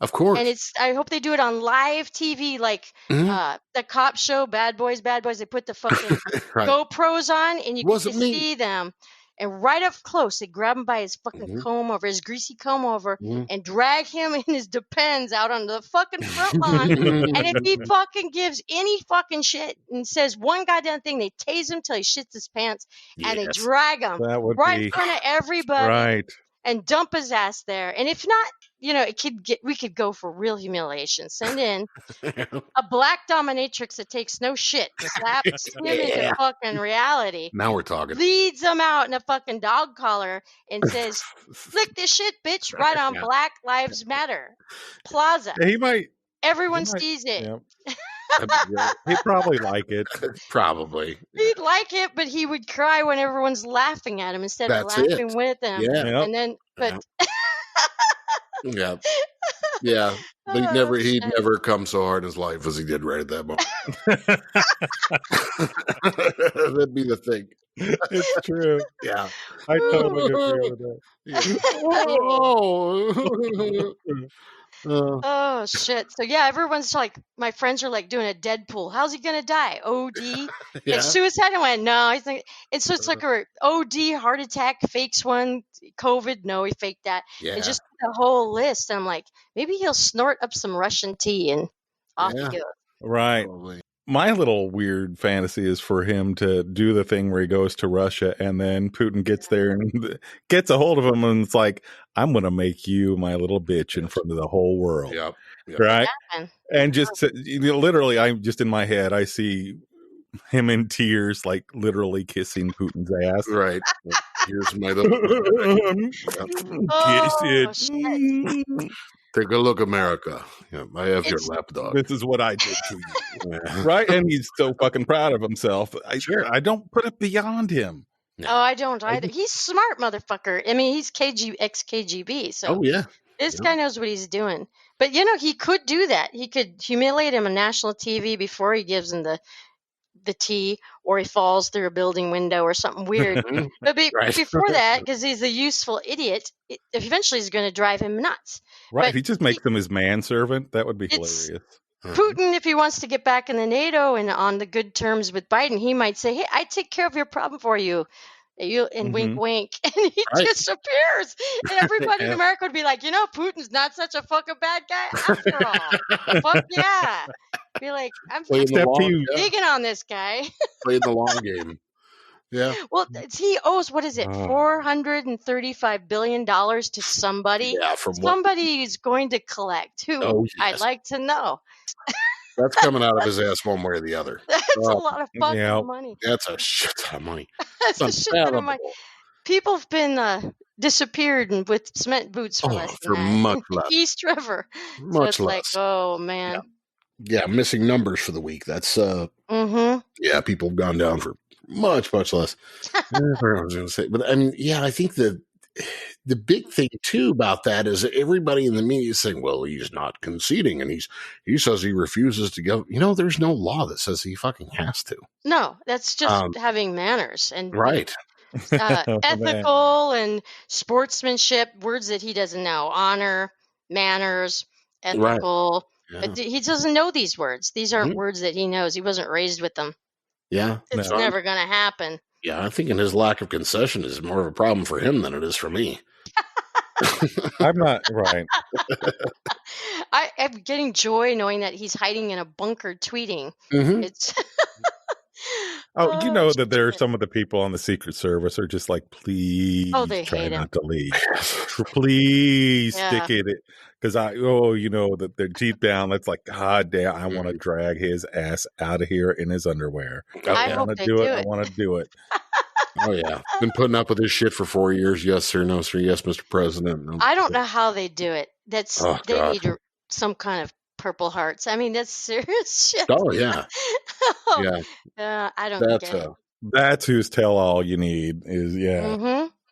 Of course. And I hope they do it on live TV, like the cop show, Bad Boys. They put the fucking GoPros on and you can see them. And right up close, they grab him by his fucking comb over, his greasy comb over, and drag him in his Depends out on the fucking front lawn. And if he fucking gives any fucking shit and says one goddamn thing, they tase him till he shits his pants, and they drag him in front of everybody and dump his ass there. And if not, we could go for real humiliation. Send in a black dominatrix that takes no shit, slaps him into fucking reality. Now we're talking. Leads him out in a fucking dog collar and says, "Flick this shit, bitch!" Right on Black Lives Matter Plaza. Everyone sees it. Yeah. He'd probably like it. Probably. He'd like it, but he would cry when everyone's laughing at him instead of laughing with him. Yeah. And then, but. Yeah. Yeah. But he'd never come so hard in his life as he did right at that moment. That'd be the thing. It's true. Yeah. I totally agree with that. Oh shit. So yeah, everyone's like, my friends are like doing a Deadpool. How's he gonna die? OD? Like suicide? I went, no, I think. And so it's like a OD, heart attack, fakes one, COVID, no, he faked that. Yeah. And just the whole list. And I'm like, maybe he'll snort up some Russian tea and off he goes. Right. Probably. My little weird fantasy is for him to do the thing where he goes to Russia and then Putin gets there and gets a hold of him and it's like, I'm going to make you my little bitch in front of the whole world. Yep. Right? And just literally, I'm just in my head, I see him in tears, like literally kissing Putin's ass. Right. Here's my little kiss it. Take a look, America. Yeah, I have your lapdog. This is what I did to you. Right? And he's so fucking proud of himself. I don't put it beyond him. No. Oh, I don't either. He's smart, motherfucker. I mean, he's ex-KGB. So this guy knows what he's doing. But, he could do that. He could humiliate him on national TV before he gives him the tea, or he falls through a building window or something weird. But before that, because he's a useful idiot, it eventually is going to drive him nuts. Right. But he just makes him his manservant. That would be hilarious. Putin, if he wants to get back in the NATO and on the good terms with Biden, he might say, hey, I take care of your problem for you. And wink, wink. And he disappears. And everybody in America would be like, Putin's not such a fucking bad guy after all. Fuck yeah. Be like, I'm digging on this guy. Playing the long game. Yeah. Well, he owes, what is it, $435 billion to somebody? Yeah, somebody's going to collect. Who? I'd like to know. That's coming out of his ass one way or the other. That's a lot of fucking money. That's a shit ton of money. That's a shit ton of money. People have been disappeared with cement boots for less than that. Much less. East River. Much so less. Like, oh, man. Yeah, missing numbers for the week. That's, yeah, people have gone down for much, much less. I was going to say. But, I mean, I think the big thing, too, about that is that everybody in the media is saying, well, he's not conceding, and he says he refuses to go. There's no law that says he fucking has to. No, that's just having manners. And right. Ethical and sportsmanship, words that he doesn't know. Honor, manners, ethical. Right. Yeah. He doesn't know these words. These aren't words that he knows. He wasn't raised with them. Yeah. It's never going to happen. Yeah, I think his lack of concession is more of a problem for him than it is for me. I'm not right. I'm getting joy knowing that he's hiding in a bunker tweeting. It's that there are some of the people on the Secret Service are just like, please try not to leave. Please stick it. Because that they're deep down. That's like, God damn, I want to drag his ass out of here in his underwear. I want to do it. I want to do it. Oh, yeah. Been putting up with this shit for 4 years. Yes, sir. No, sir. Yes, Mr. President. No, I don't know how they do it. They need some kind of Purple Hearts. I mean, that's serious shit. Oh, yeah. I don't get it. That's whose tell-all you need is,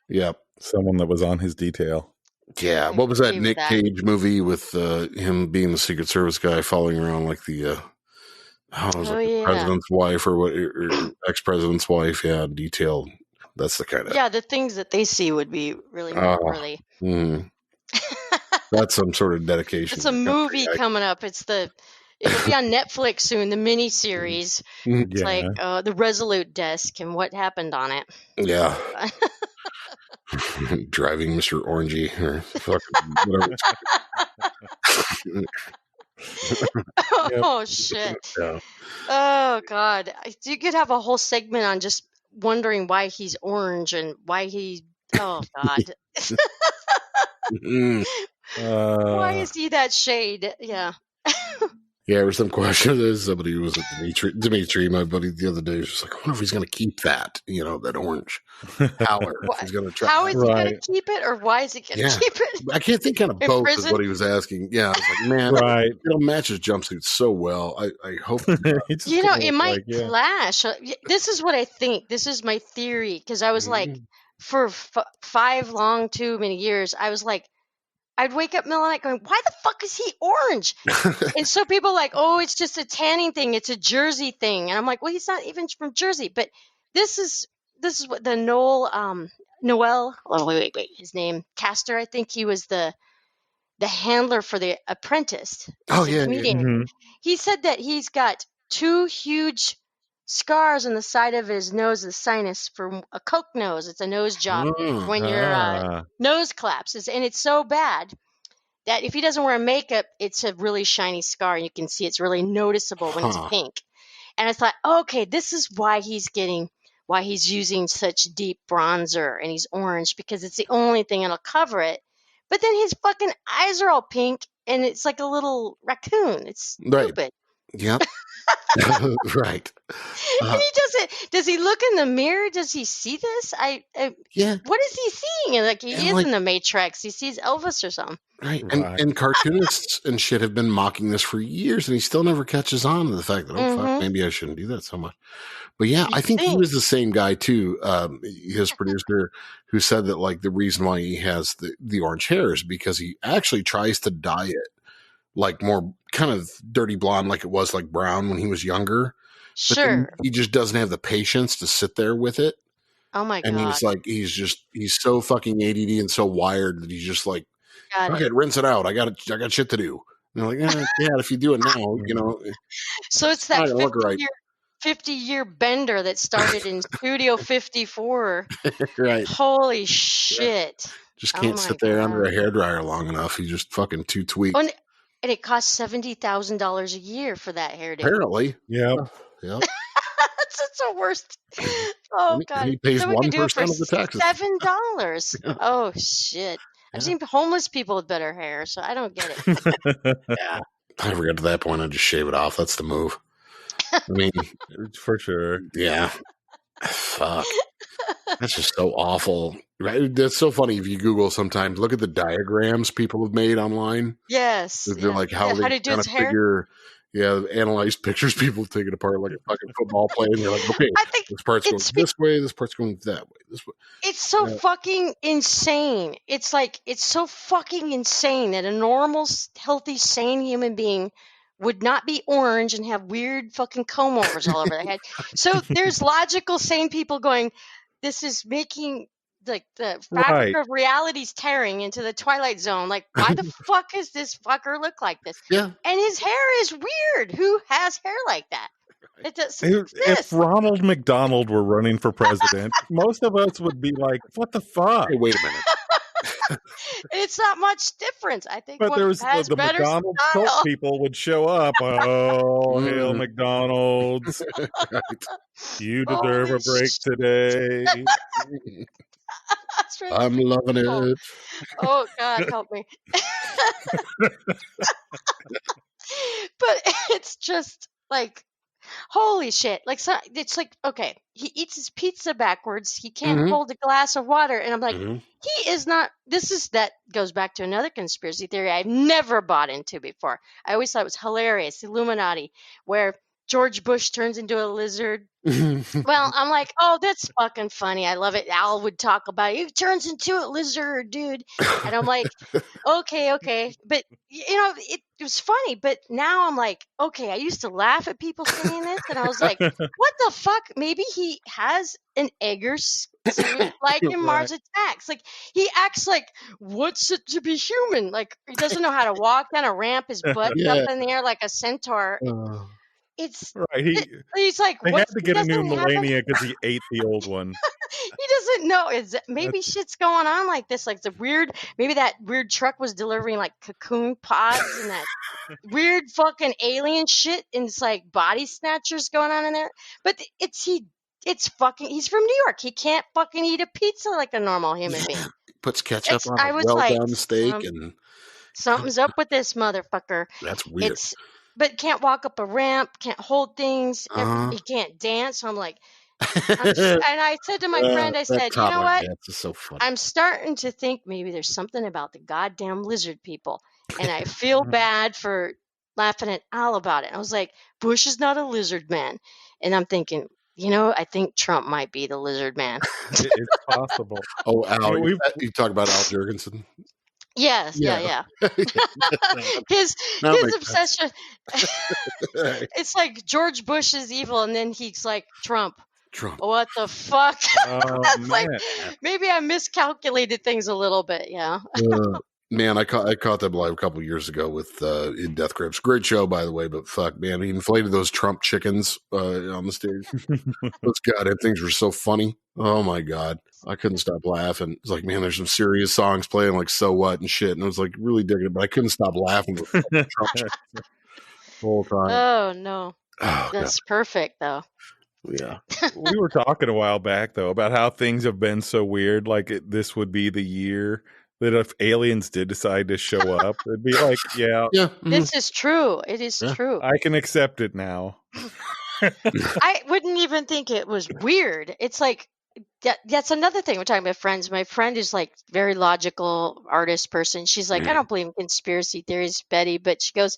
Yep. Someone that was on his detail. Yeah. What was that Nick Cage movie with him being the Secret Service guy following around like the president's wife or ex-president's wife? Yeah, detailed. That's the kind of the things that they see would be really noteworthy. That's some sort of dedication. It's a movie coming up. It'll be on Netflix soon. The mini series. It's like the Resolute Desk and what happened on it. Yeah. Driving Mr. Orangey or fucking whatever. Oh shit. Yeah. Oh God. You could have a whole segment on just wondering why he's orange and why he oh God. Why is he that shade? Yeah. Yeah, there was some question. There's somebody who was at Dimitri, my buddy, the other day. Was just like, I wonder if he's going to keep that, that orange color. He's going to try. How is he going to keep it, or why is he going to keep it? I can't think kind of both is what he was asking. Yeah, I was like, man, it'll match his jumpsuit so well. I hope. It might clash. This is what I think. This is my theory, because I was like, for 5 long, too many years, I was like, I'd wake up in the middle of the night going, why the fuck is he orange? And so people are like, oh, it's just a tanning thing. It's a Jersey thing. And I'm like, well, he's not even from Jersey. But this is what the Noel, his name, Castor, I think he was the handler for The Apprentice. Comedian. Yeah. Mm-hmm. He said that he's got 2 huge scars on the side of his nose, the sinus, for a Coke nose. It's a nose job when your nose collapses. And it's so bad that if he doesn't wear makeup, it's a really shiny scar. You can see it's really noticeable when it's pink. And I thought, okay, this is why he's using such deep bronzer and he's orange, because it's the only thing that'll cover it. But then his fucking eyes are all pink and it's like a little raccoon. It's stupid. Right. Yep. Right. And he does he look in the mirror? Does he see this? Yeah. What is he seeing? Like he is in the Matrix. He sees Elvis or something. Right. And cartoonists and shit have been mocking this for years, and he still never catches on to the fact that, fuck, maybe I shouldn't do that so much. But yeah, I think he was the same guy too, his producer, who said that like the reason why he has the orange hair is because he actually tries to dye it like more kind of dirty blonde, like it was like brown when he was younger. Sure. But he just doesn't have the patience to sit there with it. Oh my God. And he's so fucking ADD and so wired that he's just like, okay, rinse it out. I got shit to do. And they're like, yeah, if you do it now, you know. So it's that 50-year bender that started in Studio 54. Right. Holy shit. Just can't sit there under a hairdryer long enough. He's just fucking too tweaked. Oh, and it costs $70,000 a year for that hairdo. Apparently. Yeah. Yep. That's the worst. Oh, God. And he pays 1% of the taxes. $7. Yeah. Oh, shit. I've seen homeless people with better hair, so I don't get it. Yeah. If I ever get to that point, I'd just shave it off. That's the move. I mean, for sure. Yeah. Fuck. That's just so awful. Right? That's so funny if you Google sometimes. Look at the diagrams people have made online. Yes. They're like how they kind of figure. Yeah, analyze pictures people take it apart like a fucking football play, and you're like, okay, this part's going this way, this part's going that way. This way. It's so fucking insane. It's so fucking insane that a normal, healthy, sane human being would not be orange and have weird fucking comb overs all over their head. So there's logical, sane people going, this is making like the fabric of reality's tearing into the Twilight Zone. Like, why the fuck does this fucker look like this? Yeah. And his hair is weird. Who has hair like that? It does. If Ronald McDonald were running for president, most of us would be like, what the fuck? Hey, wait a minute. It's not much difference. I think but there's the McDonald's cult people would show up. Oh, hail McDonald's. Right. You deserve a break today. Really I'm loving it. Oh, God, help me. But it's just like, holy shit. Like, so, it's like, okay, he eats his pizza backwards. He can't hold a glass of water. And I'm like, he is not, that goes back to another conspiracy theory I've never bought into before. I always thought it was hilarious, Illuminati, where George Bush turns into a lizard. Well, I'm like, oh, that's fucking funny. I love it. Al would talk about it. He turns into a lizard, dude. And I'm like, okay. But, you know, it was funny. But now I'm like, okay, I used to laugh at people saying this. And I was like, what the fuck? Maybe he has an Eggers suit like in Mars Attacks. Like, he acts like, what's it to be human? Like, he doesn't know how to walk down a ramp. His butt's up in the air like a centaur. It's right. He's like, they had to get a new Melania because he ate the old one. He doesn't know. Maybe shit's going on like this. Like maybe that weird truck was delivering like cocoon pods and that weird fucking alien shit, and it's like body snatchers going on in there. But he's from New York. He can't fucking eat a pizza like a normal human being. Puts ketchup on a well-done steak and something's up with this motherfucker. That's weird. But can't walk up a ramp, can't hold things, he can't dance. So I'm like, and I said to my friend, I said, you know what? Is so funny. I'm starting to think maybe there's something about the goddamn lizard people. And I feel bad for laughing at Al about it. And I was like, Bush is not a lizard man. And I'm thinking, you know, I think Trump might be the lizard man. It's possible. Oh, Al, you talk about Al Jurgensen? Yes, yeah. His obsession. It's like George Bush is evil, and then he's like Trump. What the fuck? Like, maybe I miscalculated things a little bit. Yeah. Man, I caught them live a couple years ago with in Death Grips. Great show, by the way, but fuck, man, he inflated those Trump chickens on the stage. Those goddamn things were so funny. Oh my god, I couldn't stop laughing. It's like, man, there's some serious songs playing, like "So What" and shit, and I was like really digging it, but I couldn't stop laughing with Trump chickens the whole time. Oh no. That's perfect, though. Yeah. We were talking a while back, though, about how things have been so weird. Like this would be the year that if aliens did decide to show up, it'd be like, yeah, This is true. It is true. I can accept it now. I wouldn't even think it was weird. It's like that's another thing. We're talking about friends. My friend is like very logical artist person. She's like, I don't believe in conspiracy theories, Betty, but she goes,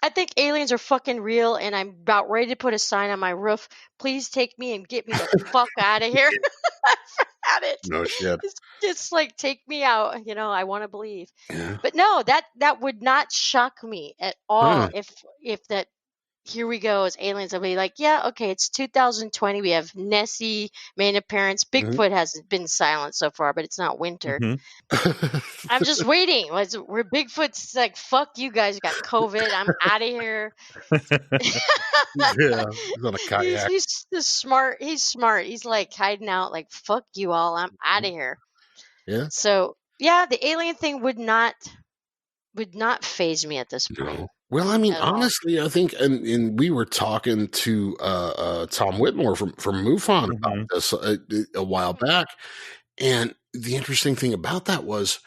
I think aliens are fucking real, and I'm about ready to put a sign on my roof. Please take me and get me the fuck out of here. At it. No shit. It's like, take me out. I want to believe. Yeah. But no, that would not shock me at all if that. Here we go as aliens. I'll be like, yeah, okay, it's 2020. We have Nessie main appearance. Bigfoot hasn't been silent so far, but it's not winter. I'm just waiting. Where Bigfoot's like, fuck you guys, got COVID. I'm out of here. Yeah, he's on a kayak. He's smart. He's smart. He's like hiding out, like, fuck you all. I'm out of here. Yeah. So yeah, the alien thing would not faze me at this point. No. Well, I mean, honestly, I think, and we were talking to Tom Whitmore from MUFON about this a while back, and the interesting thing about that was,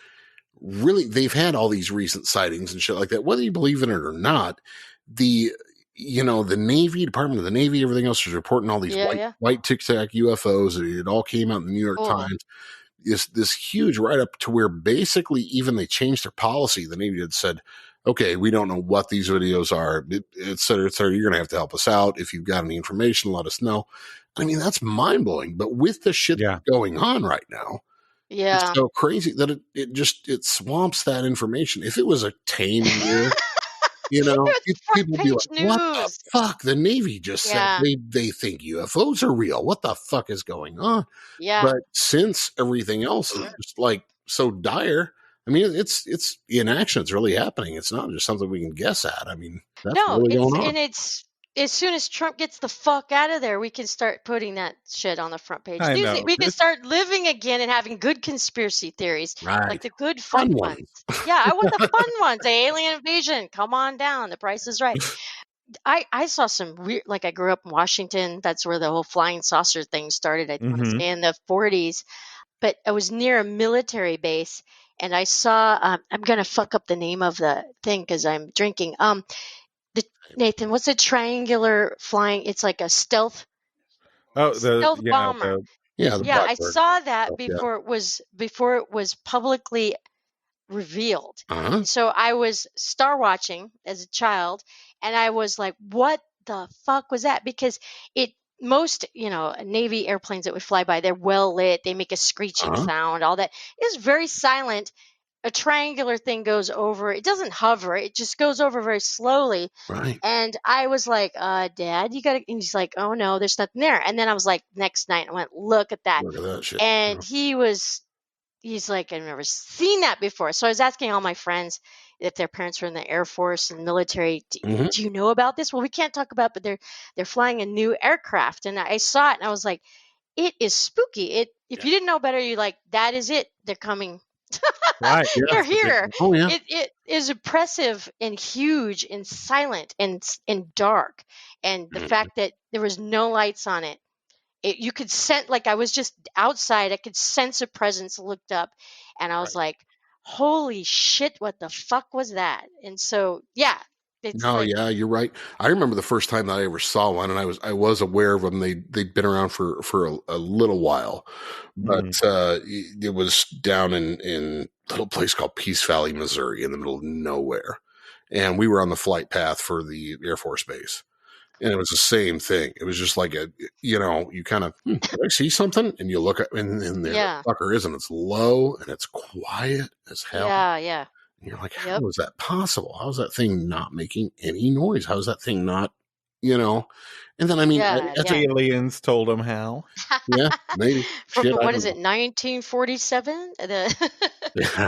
really, they've had all these recent sightings and shit like that. Whether you believe in it or not, the Navy, Department of the Navy, everything else was reporting all these white Tic Tac UFOs. It all came out in the New York Times. This huge write-up to where basically even they changed their policy. The Navy had said, okay, we don't know what these videos are, et cetera, et cetera. You're going to have to help us out. If you've got any information, let us know. I mean, that's mind-blowing. But with the shit that's going on right now, it's so crazy that it swamps that information. If it was a tame year, people would be like, what the fuck? The Navy just said they think UFOs are real. What the fuck is going on? Yeah. But since everything else is just like so dire, I mean, it's in action. It's really happening. It's not just something we can guess at. I mean, that's really going on. And it's as soon as Trump gets the fuck out of there, we can start putting that shit on the front page. We can start living again and having good conspiracy theories, like the good fun ones. Yeah, I want the fun ones. The alien invasion. Come on down. The price is right. I saw some weird, like, I grew up in Washington. That's where the whole flying saucer thing started. I want to say in the 40s, but I was near a military base. And I saw, I'm going to fuck up the name of the thing because I'm drinking. Nathan, what's a triangular flying? It's like a stealth bomber. I saw that before it was publicly revealed. So I was star watching as a child, and I was like, what the fuck was that? Because most Navy airplanes that would fly by, they're well lit, they make a screeching sound, all that. It's very silent. A triangular thing goes over, it doesn't hover, it just goes over very slowly. Right. And I was like, Dad, you gotta, and he's like, oh no, there's nothing there. And then I was like, next night I went, look at that. Look at that shit. And he's like, I've never seen that before. So I was asking all my friends if their parents were in the Air Force and military, do you know about this? Well, we can't talk about it, but they're flying a new aircraft. And I saw it and I was like, it is spooky. If you didn't know better, you're like, that is it. They're coming. Right, they're here. Oh, yeah. It is oppressive and huge and silent and dark. And the fact that there was no lights on it, you could sense, like, I was just outside, I could sense a presence. Looked up and I was like, holy shit, what the fuck was that? And so you're right. I remember the first time that I ever saw one, and I was aware of them. They'd been around for a little while, but it was down in a little place called Peace Valley, Missouri, in the middle of nowhere, and we were on the flight path for the Air Force Base. And it was the same thing. It was just like you kind of, did I see something? And you look at, and there the fucker is, and it's low and it's quiet as hell. Yeah. And you're like, how is that possible? How is that thing not making any noise? How is that thing not, And then, I mean, aliens told them how. Yeah, maybe. From what is it, 1947?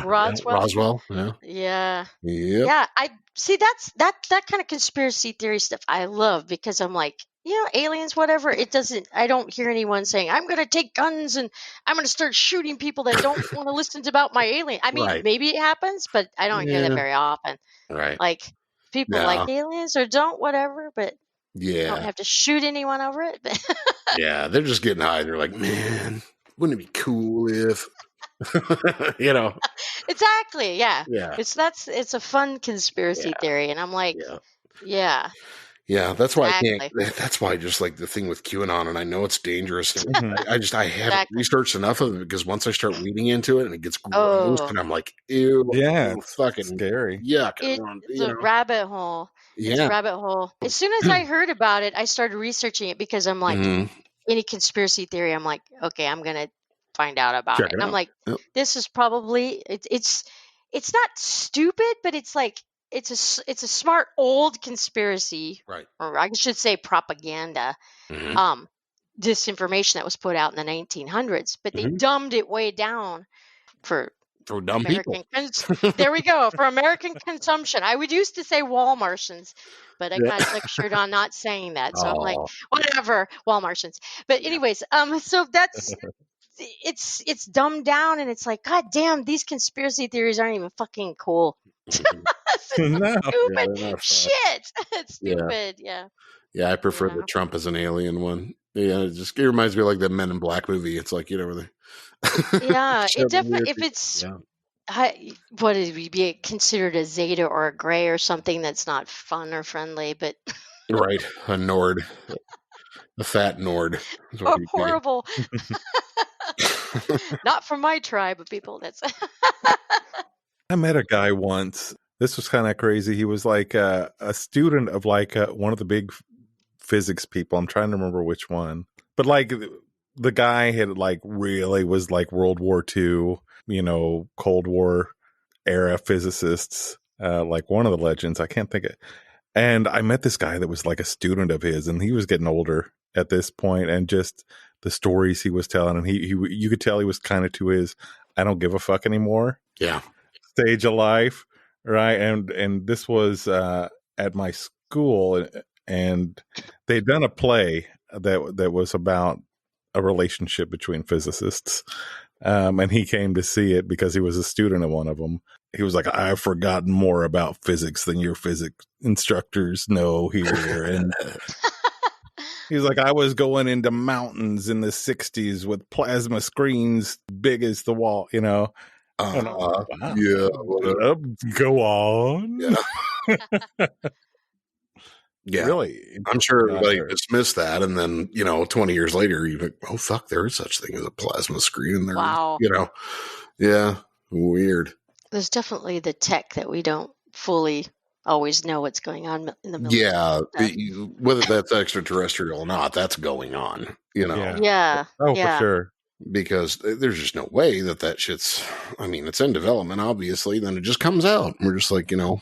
Roswell. Yeah. Yep. Yeah. I see that kind of conspiracy theory stuff I love, because I'm like, aliens, whatever. I don't hear anyone saying, I'm going to take guns and I'm going to start shooting people that don't want to listen about my alien. I mean, maybe it happens, but I don't hear that very often. Right. Like, people like aliens or don't, whatever. But Yeah. Don't have to shoot anyone over it. Yeah, they're just getting high. They're like, man, wouldn't it be cool if, you know? Exactly. Yeah. Yeah. It's a fun conspiracy theory, and I'm like, yeah. Yeah, that's why I exactly. can't. That's why just like the thing with QAnon, and I know it's dangerous. I haven't Exactly. researched enough of it because once I start reading into it and it gets gross, and I'm like, ew, Yeah, fucking scary. yuck. It's a rabbit hole. It's Yeah. a rabbit hole. As soon as I heard about it, I started researching it because I'm like, any conspiracy theory, I'm like, okay, I'm gonna find out about Check it. it And I'm out. like, Yep. this is probably it's not stupid, but it's like it's a smart old conspiracy, Right. or I should say propaganda, disinformation that was put out in the 1900s, but they dumbed it way down for dumb American people. there we go, for American consumption. I would used to say Walmartians, but I got lectured on not saying that. So I'm like, whatever, Walmartians. But anyways, so that's it's dumbed down, and it's like, God damn, these conspiracy theories aren't even fucking cool. No. Stupid shit. It's stupid. Yeah. Yeah, I prefer the Trump as an alien one. Yeah, it reminds me of like the Men in Black movie. It's like, where they yeah, it definitely, if it's what would be considered a Zeta or a Gray or something that's not fun or friendly, but right, a Nord, a fat Nord. Oh, horrible. Not from my tribe of people. That's I met a guy once. This was kind of crazy. He was like a student of like one of the big physics people. I'm trying to remember which one. But like the guy had like really was like World War II, Cold War era physicists, like one of the legends. I can't think of it. And I met this guy that was like a student of his, and he was getting older at this point, and just the stories he was telling, and he you could tell he was kind of to his I don't give a fuck anymore stage of life, right? And this was at my school, and they'd done a play that was about a relationship between physicists, and he came to see it because he was a student of one of them. He was like, I've forgotten more about physics than your physics instructors know here. And he was like, I was going into mountains in the 60s with plasma screens big as the wall, Wow. Yeah. Go on. Yeah. Yeah. Really? I'm sure everybody dismissed that. And then, 20 years later, you think, oh, fuck, there is such thing as a plasma screen. There, wow. Yeah. Weird. There's definitely the tech that we don't fully always know what's going on in the military. Yeah. Whether that's extraterrestrial or not, that's going on, Yeah. Oh, for sure. Because there's just no way that shit's, it's in development, obviously. Then it just comes out. We're just like, all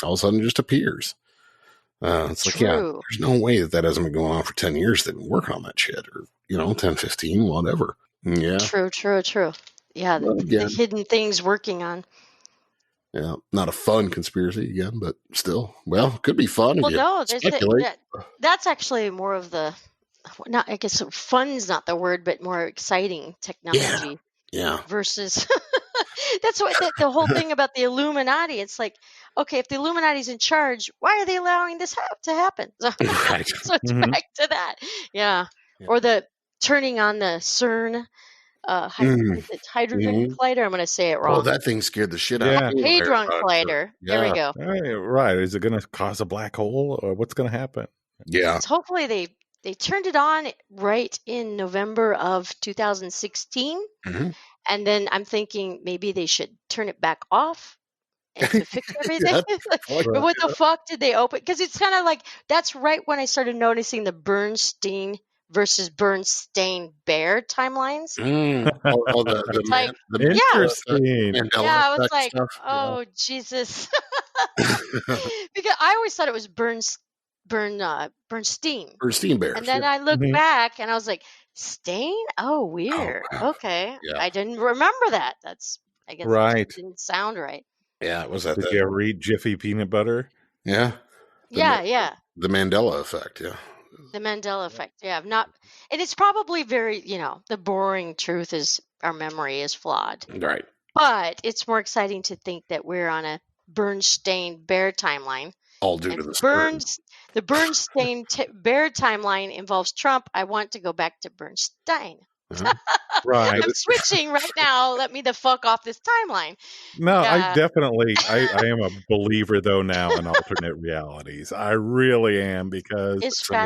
of a sudden it just appears. It's like, there's no way that hasn't been going on for 10 years. They've been working on that shit, or, 10, 15, whatever. Yeah. True. Yeah. The hidden things working on. Yeah. Not a fun conspiracy again, but still, could be fun. Well, no, that's actually more of the, not, I guess fun's not the word, but more exciting technology. Yeah. Versus, that's what the whole thing about the Illuminati. It's like, okay, if the Illuminati's in charge, why are they allowing this to happen? Right. So it's back to that. Yeah. Or the turning on the CERN hydrogen collider. I'm going to say it wrong. Oh, that thing scared the shit out of me. Hadron collider. There we go. Right. Is it going to cause a black hole, or what's going to happen? Yeah. So hopefully they turned it on right in November of 2016. And then I'm thinking maybe they should turn it back off and to fix everything. But what the fuck did they open? Because it's kind of like, that's right when I started noticing the Bernstein versus Bernstein Bear timelines. Interesting. I was like, stuff. Oh, Jesus. Because I always thought it was Bernstein. Bernstein Bears. And then I looked back and I was like, Stain? Oh, weird. Oh, wow. Okay. Yeah. I didn't remember that. I guess it didn't sound right. Yeah, it was that. Did you ever eat Jiffy peanut butter? Yeah. The Mandela effect, The Mandela effect, and it's probably very, the boring truth is our memory is flawed. Right. But it's more exciting to think that we're on a Bernstein Bear timeline all due to the The Bernstein Bear timeline involves Trump. I want to go back to Bernstein. Right. I'm switching right now. Let me the fuck off this timeline. No, I definitely, I am a believer though now in alternate realities. I really am, because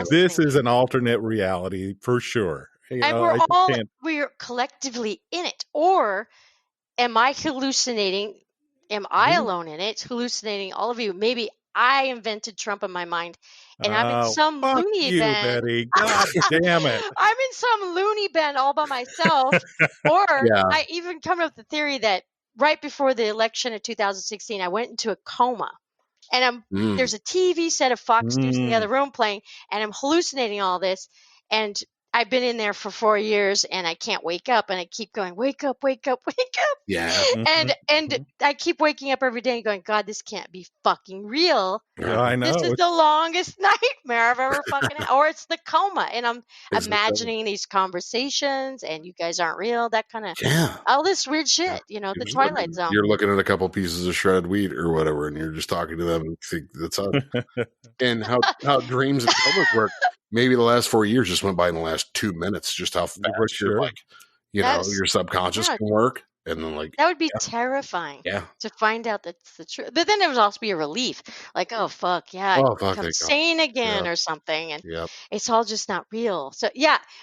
this is an alternate reality for sure. And we're collectively in it. Or am I hallucinating? Am I alone in it, hallucinating all of you? Maybe I invented Trump in my mind, and I'm in some loony bin. Betty. God damn it! I'm in some loony bin all by myself. Or I even come up with the theory that right before the election of 2016, I went into a coma, and there's a TV set of Fox News in the other room playing, and I'm hallucinating all this, and I've been in there for 4 years and I can't wake up, and I keep going, wake up, wake up, wake up. Yeah. And I keep waking up every day and going, God, this can't be fucking real. Yeah, I know. This is the longest nightmare I've ever fucking had. Or it's the coma. And I'm imagining these conversations and you guys aren't real. That kind of, all this weird shit, the Twilight Zone. You're looking at a couple pieces of shredded wheat or whatever, and you're just talking to them and think that's us. And how dreams and comas work. Maybe the last 4 years just went by in the last 2 minutes. Just how fast you're like, your subconscious can work, and then that would be terrifying. To find out that's the truth. But then there would also be a relief, like, oh fuck, I become sane again or something, and it's all just not real. So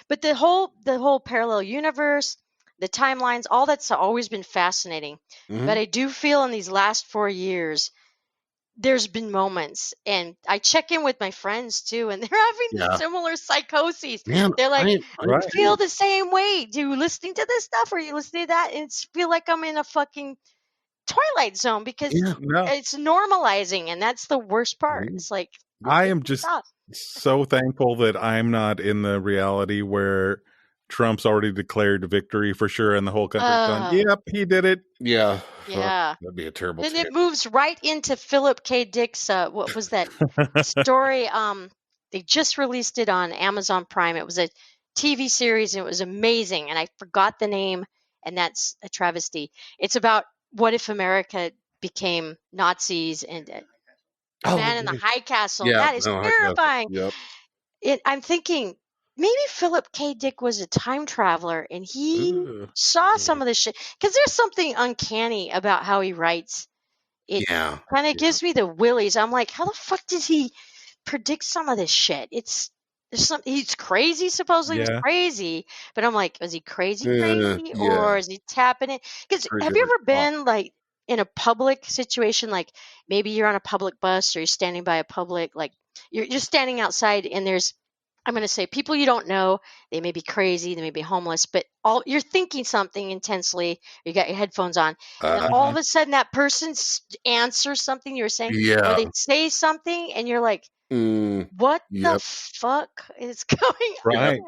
but the whole parallel universe, the timelines, all that's always been fascinating. But I do feel in these last 4 years, there's been moments, and I check in with my friends too, and they're having similar psychoses. Man, they're like, I feel the same way. Do you listening to this stuff, or are you listening to that? And it's feel like I'm in a fucking Twilight Zone, because it's normalizing, and that's the worst part. It's like, I am just so thankful that I'm not in the reality where Trump's already declared victory for sure, and the whole country's done. Yep, he did it. Yeah. That'd be a terrible. Then it moves right into Philip K. Dick's. What was that story? They just released it on Amazon Prime. It was a TV series, and it was amazing. And I forgot the name, and that's a travesty. It's about what if America became Nazis and Man in the High Castle. That is terrifying. I'm thinking, maybe Philip K. Dick was a time traveler and he saw some of this shit. Because there's something uncanny about how he writes. It kind of gives me the willies. I'm like, how the fuck did he predict some of this shit? He's crazy, supposedly he's crazy. But I'm like, is he crazy or is he tapping it? Because have you ever been like in a public situation, like maybe you're on a public bus or you're standing by a public, like you're just standing outside and there's, I'm going to say, people you don't know. They may be crazy, they may be homeless, but you're thinking something intensely. You got your headphones on, and then all of a sudden that person answers something you were saying, or they say something, and you're like, "What the fuck is going on?"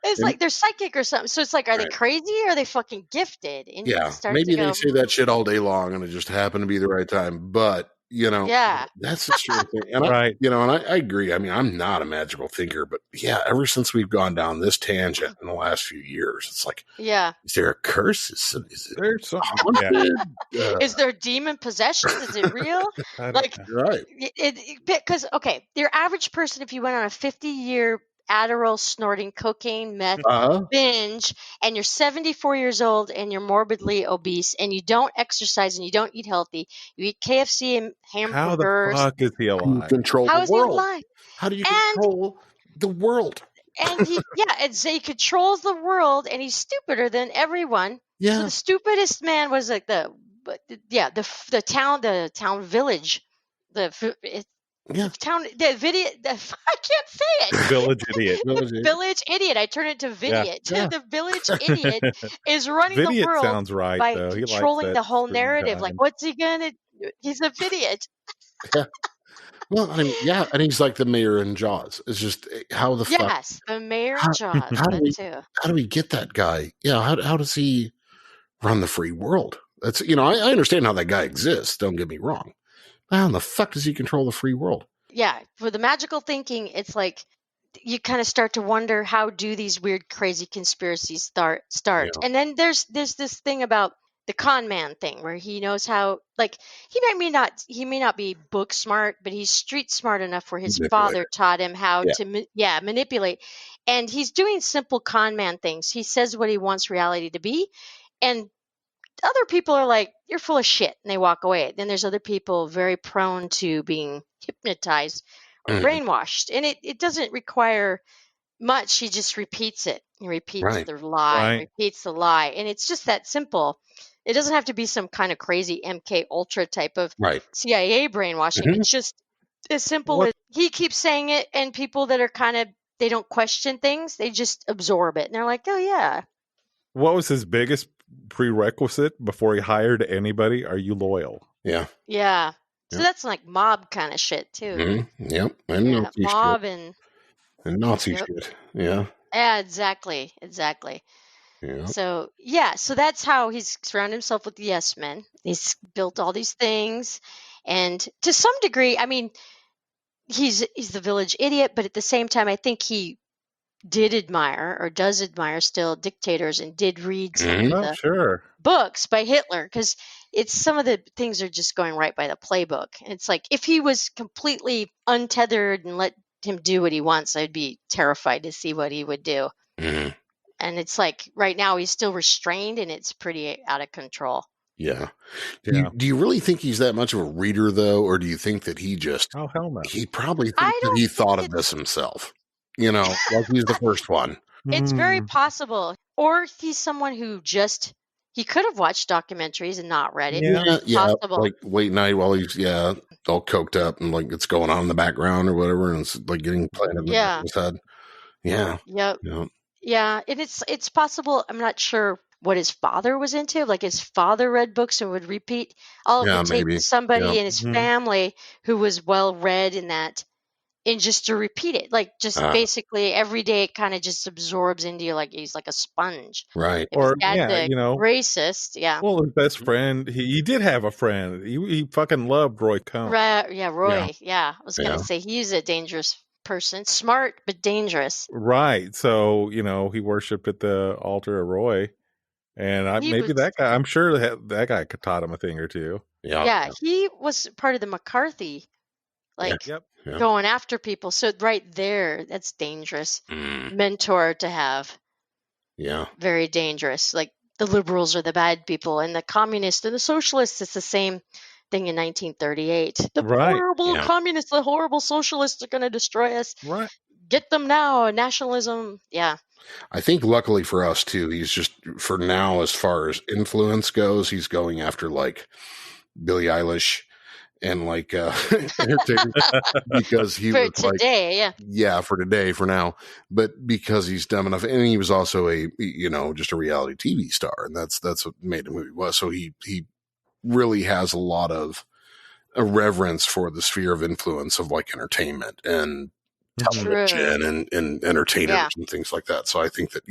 It's like they're psychic or something. So it's like, are they crazy or are they fucking gifted? And maybe they say that shit all day long, and it just happened to be the right time, but. That's the true thing. And I agree. I mean, I'm not a magical thinker, but ever since we've gone down this tangent in the last few years, it's like, is there a curse? Is there is there demon possession? Is it real? Like, because your average person, if you went on a 50-year Adderall snorting cocaine meth binge, and you're 74 years old and you're morbidly obese and you don't exercise and you don't eat healthy, you eat KFC and hamburgers. How the fuck is he alive? How is he alive? How do you control the world? And he controls the world, and he's stupider than everyone. So the stupidest man was like the town village, I can't say it. Village idiot. Village idiot. I turn it to Vidiot. The village idiot is running the world sounds right, by though. controlling the whole narrative. Like, what's he gonna do? He's a Vidiot. Well, I mean, and he's like the mayor in Jaws. It's just how the fuck. Yes, the mayor in Jaws. How do we get that guy? How does he run the free world? That's I understand how that guy exists. Don't get me wrong. How the fuck does he control the free world? Yeah, for the magical thinking, it's like you kind of start to wonder, how do these weird, crazy conspiracies start? And then there's this thing about the con man thing where he knows how, like, he may not be book smart, but he's street smart enough where his father taught him how to manipulate. And he's doing simple con man things. He says what he wants reality to be. And other people are like, you're full of shit, and they walk away. Then there's other people very prone to being hypnotized or brainwashed. And it doesn't require much. He just repeats it. He repeats the lie, repeats the lie. And it's just that simple. It doesn't have to be some kind of crazy MK Ultra type of CIA brainwashing. It's just as simple as he keeps saying it, and people that are kind of, they don't question things, they just absorb it. And they're like, oh, yeah. What was his biggest prerequisite before he hired anybody? Are you loyal? Yeah. Yeah. So that's like mob kind of shit, too. Yep. And Nazi mob shit. And Nazi shit. Yeah. Yeah, exactly. Yeah. So that's how he's surrounded himself with the yes men. He's built all these things. And to some degree, I mean, he's the village idiot, but at the same time, I think he did admire, or does admire still, dictators, and did read some of the books by Hitler, because some of the things are just going right by the playbook. And it's like, if he was completely untethered and let him do what he wants, I'd be terrified to see what he would do. And it's like, right now he's still restrained, and it's pretty out of control. Yeah. Do you really think he's that much of a reader, though? Or do you think that he just, oh, hell no. He probably thinks that he thought of this himself, you know, like he's the first one. It's very possible. Or he's someone who just, he could have watched documentaries and not read it. Yeah. Like late night while he's, all coked up, and like it's going on in the background or whatever, and it's like getting planted in the back of his head. Yeah. Yep. Yeah. And it's possible. I'm not sure what his father was into. Like, his father read books and would repeat. All it would take somebody in his family who was well read in that, and just to repeat it, like, just basically every day, it kind of just absorbs into you, like he's like a sponge. Right. If or racist. Yeah. Well, his best friend, he did have a friend. He fucking loved Roy Cohn. Right. Yeah. Roy. Yeah. I was gonna say he's a dangerous person, smart but dangerous. Right. So he worshipped at the altar of Roy, and that guy. I'm sure that guy taught him a thing or two. Yeah. He was part of the McCarthy, going after people. So right there, that's dangerous. Mentor to have. Yeah. Very dangerous. Like, the liberals are the bad people, and the communists and the socialists, it's the same thing in 1938. The horrible communists, the horrible socialists are going to destroy us. Right. Get them now. Nationalism. Yeah. I think luckily for us too, he's just, for now, as far as influence goes, he's going after like Billie Eilish and like because he was today, for today, for now, but because he's dumb enough, and he was also a just a reality TV star, and that's what made the movie was. So he really has a lot of a reverence for the sphere of influence of like entertainment and television and entertainers and things like that. So I think that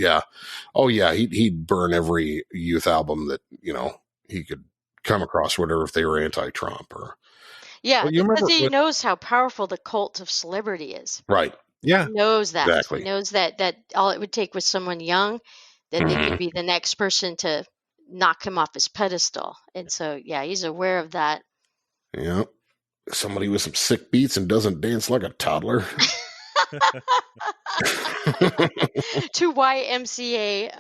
he'd burn every youth album that he could come across, whatever, if they were anti-Trump or. Yeah, because he knows how powerful the cult of celebrity is. Right. Yeah. He knows that. Exactly. He knows that all it would take was someone young, that they could be the next person to knock him off his pedestal. And so, he's aware of that. Yeah. Somebody with some sick beats and doesn't dance like a toddler. To YMCA,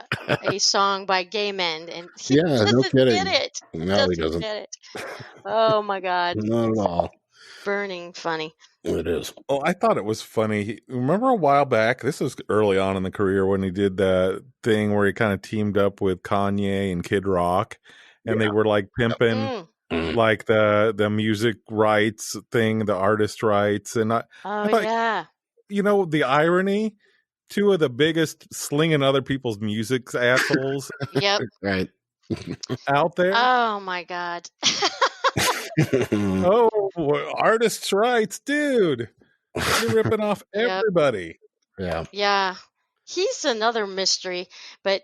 a song by gay men, and he no kidding. Get it. No, he doesn't get it. Oh my God! Not at all. Burning funny. It is. Oh, I thought it was funny. Remember a while back? This was early on in the career when he did that thing where he kind of teamed up with Kanye and Kid Rock, and they were like pimping. Like the music rights thing, the artist rights, and I thought, the irony, two of the biggest slinging other people's music assholes, right, out there. Oh my God! Oh, artists' rights, dude! You're ripping off everybody. Yeah. He's another mystery, but.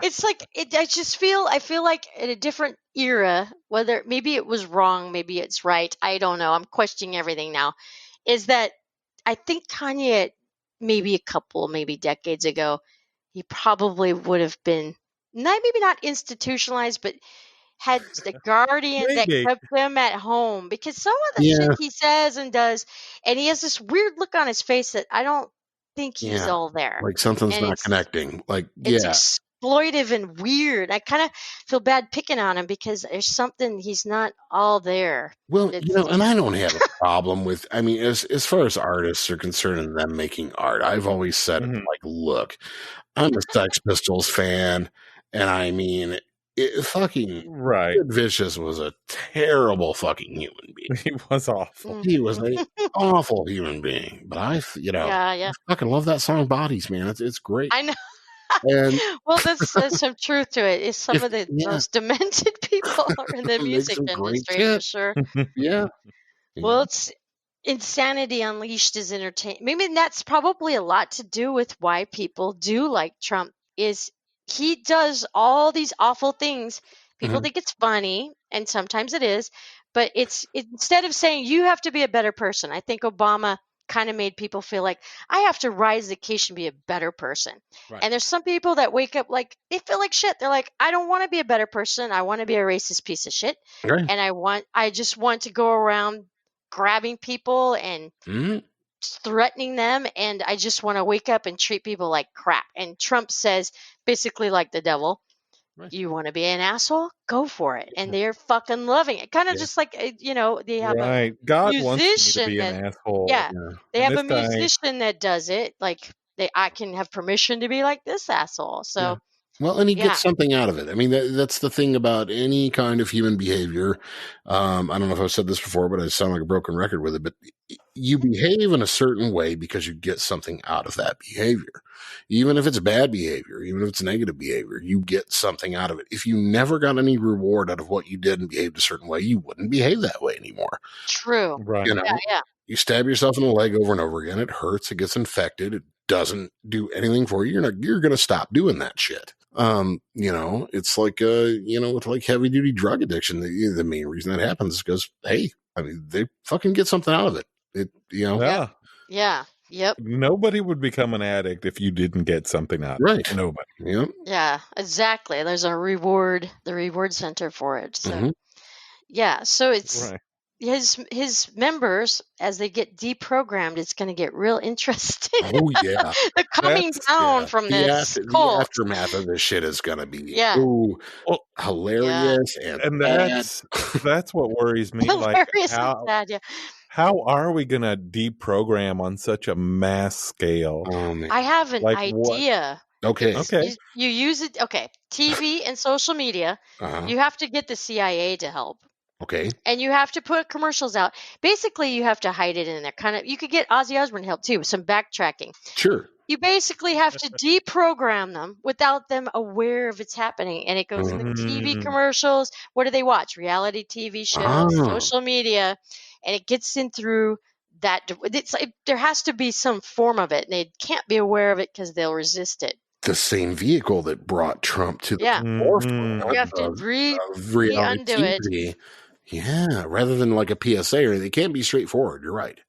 It's like I feel like in a different era, whether maybe it was wrong, maybe it's right, I don't know, I'm questioning everything now, is that I think Kanye, maybe decades ago, he probably would have been maybe not institutionalized, but had the guardian that kept them at home, because some of the shit he says and does, and he has this weird look on his face that I don't think he's all there. Like something's not connecting. Like, it's exploitive and weird. I kind of feel bad picking on him because there's something he's not all there. Well, and I don't have a problem with, I mean, as far as artists are concerned and them making art, I've always said, like, look, I'm a Sex Pistols fan, and I mean, fucking Sid Vicious was a terrible fucking human being. He was awful. He was an awful human being. But I fucking love that song Bodies, man. It's great. I know. And well, there's some truth to it. It's some of the most demented people are in the music industry, for sure. Yeah. Well, it's insanity unleashed is entertainment. Maybe that's probably a lot to do with why people do like Trump. Is he does all these awful things. People think it's funny, and sometimes it is. But it's instead of saying you have to be a better person, I think Obama kind of made people feel like I have to rise the occasion, be a better person. Right. And there's some people that wake up like they feel like shit. They're like, I don't want to be a better person. I want to be a racist piece of shit. Right. And I just want to go around grabbing people and threatening them. And I just want to wake up and treat people like crap. And Trump says basically like the devil, you want to be an asshole? Go for it. And they're fucking loving it. Kind of just like, they have a God musician wants me to be an asshole. Yeah. They have a musician that does it. Like, I can have permission to be like this asshole. So. Yeah. Well, and he gets something out of it. I mean, that's the thing about any kind of human behavior. I don't know if I've said this before, but I sound like a broken record with it. But you behave in a certain way because you get something out of that behavior. Even if it's bad behavior, even if it's negative behavior, you get something out of it. If you never got any reward out of what you did and behaved a certain way, you wouldn't behave that way anymore. True. Right. You stab yourself in the leg over and over again. It hurts. It gets infected. It doesn't do anything for you. You're going to stop doing that shit. It's like, with like heavy duty drug addiction. The main reason that happens is because, hey, I mean, they fucking get something out of it. Yeah. Yep. Nobody would become an addict if you didn't get something out of it. Nobody. Yep. Yeah, exactly. There's the reward center for it. So, so it's his members, as they get deprogrammed, it's going to get real interesting. Oh, yeah. The coming down from this cult. The aftermath of this shit is going to be hilarious. And that's what worries me. Hilarious and sad, How are we going to deprogram on such a mass scale? I have an idea. Okay. You use it. Okay. TV and social media. You have to get the CIA to help. Okay. And you have to put commercials out. Basically, you have to hide it in there. You could get Ozzy Osbourne help too with some backtracking. Sure. You basically have to deprogram them without them aware of it's happening. And it goes in the TV commercials. What do they watch? Reality TV shows, social media. And it gets in through that. There has to be some form of it. And they can't be aware of it because they'll resist it. The same vehicle that brought Trump to the forefront. You have to re-undo it. Yeah, rather than like a PSA, or they can't be straightforward. You're right.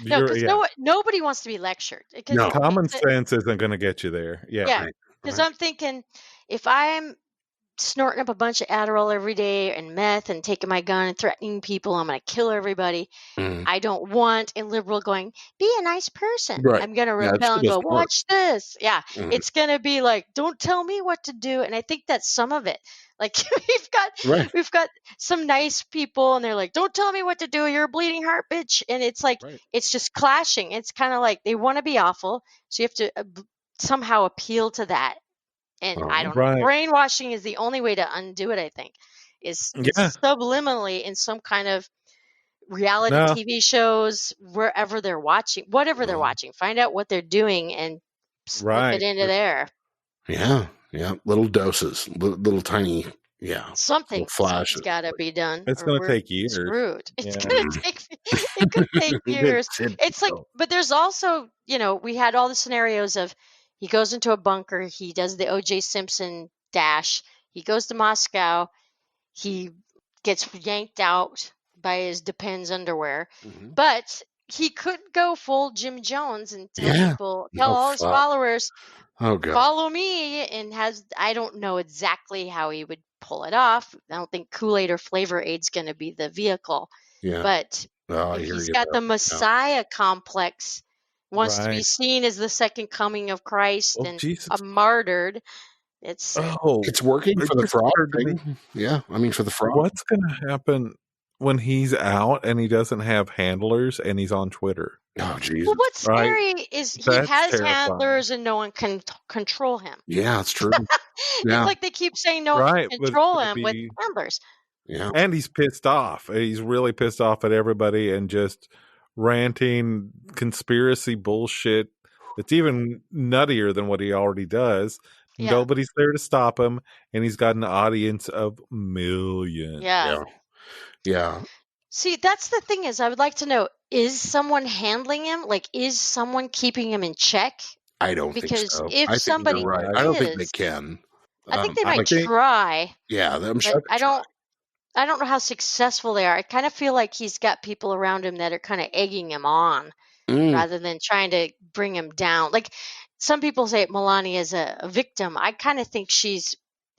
No, because nobody wants to be lectured. No, common sense isn't going to get you there. Yeah, because I'm thinking, if I'm snorting up a bunch of Adderall every day and meth and taking my gun and threatening people, I'm going to kill everybody. I don't want a liberal going, be a nice person. Right. I'm going to rebel and go, watch this. Yeah, it's going to be like, don't tell me what to do. And I think that's some of it. Like we've got some nice people and they're like, don't tell me what to do. You're a bleeding heart, bitch. And it's like, it's just clashing. It's kind of like they want to be awful. So you have to somehow appeal to that. And I don't know. Brainwashing is the only way to undo it, I think, is subliminally in some kind of reality TV shows, wherever they're watching, whatever they're watching. Find out what they're doing and slip it into there. Yeah. Yeah. Little doses, little tiny, something flashes. Got to be done. It's going to take years. Screwed. It's going to take. It could take years. It's like, but there's also, we had all the scenarios of. He goes into a bunker. He does the O.J. Simpson dash. He goes to Moscow. He gets yanked out by his Depends underwear. But he couldn't go full Jim Jones and tell all his followers, follow me, and I don't know exactly how he would pull it off. I don't think Kool-Aid or Flavor Aid's going to be the vehicle. Yeah. But if he's got the Messiah complex, wants to be seen as the second coming of Christ and martyred, it's working for the fraud thing. Yeah, I mean, for the fraud. What's going to happen when he's out and he doesn't have handlers and he's on Twitter? Oh, Jesus. Well, what's scary is he has handlers and no one can control him. Yeah, it's true. It's like they keep saying no one can control him with handlers. Yeah. And he's pissed off. He's really pissed off at everybody and just ranting conspiracy bullshit. It's even nuttier than what he already does. Yeah. Nobody's there to stop him, and he's got an audience of millions. Yeah. See, that's the thing is, I would like to know, is someone handling him? Like, is someone keeping him in check? I don't think so. If somebody is, I don't think they can. I think they might try. Yeah, I'm sure. I don't know how successful they are. I kind of feel like he's got people around him that are kind of egging him on rather than trying to bring him down. Like, some people say Melania is a victim. I kind of think she's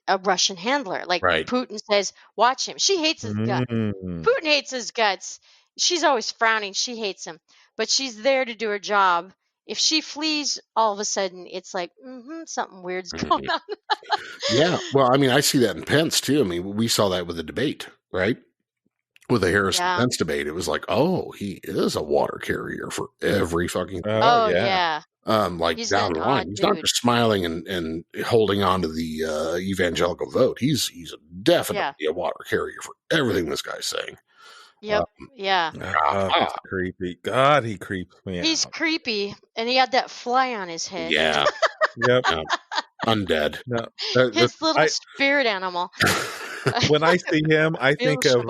a Russian handler. Like Putin says, watch him. She hates his guts. Putin hates his guts. She's always frowning. She hates him. But she's there to do her job. If she flees, all of a sudden, it's like, something weird's going on. Yeah. Well, I mean, I see that in Pence, too. I mean, we saw that with the debate, right? With the Harris-Pence debate. It was like, he is a water carrier for every fucking thing. Oh, yeah. Like he's down the line. He's not just smiling and holding on to the evangelical vote. He's definitely a water carrier for everything this guy's saying. Yep. That's creepy. God, he creeps me out. He's creepy, and he had that fly on his head. Yeah. Yep. Undead. No, his little spirit animal. When I see him, I think of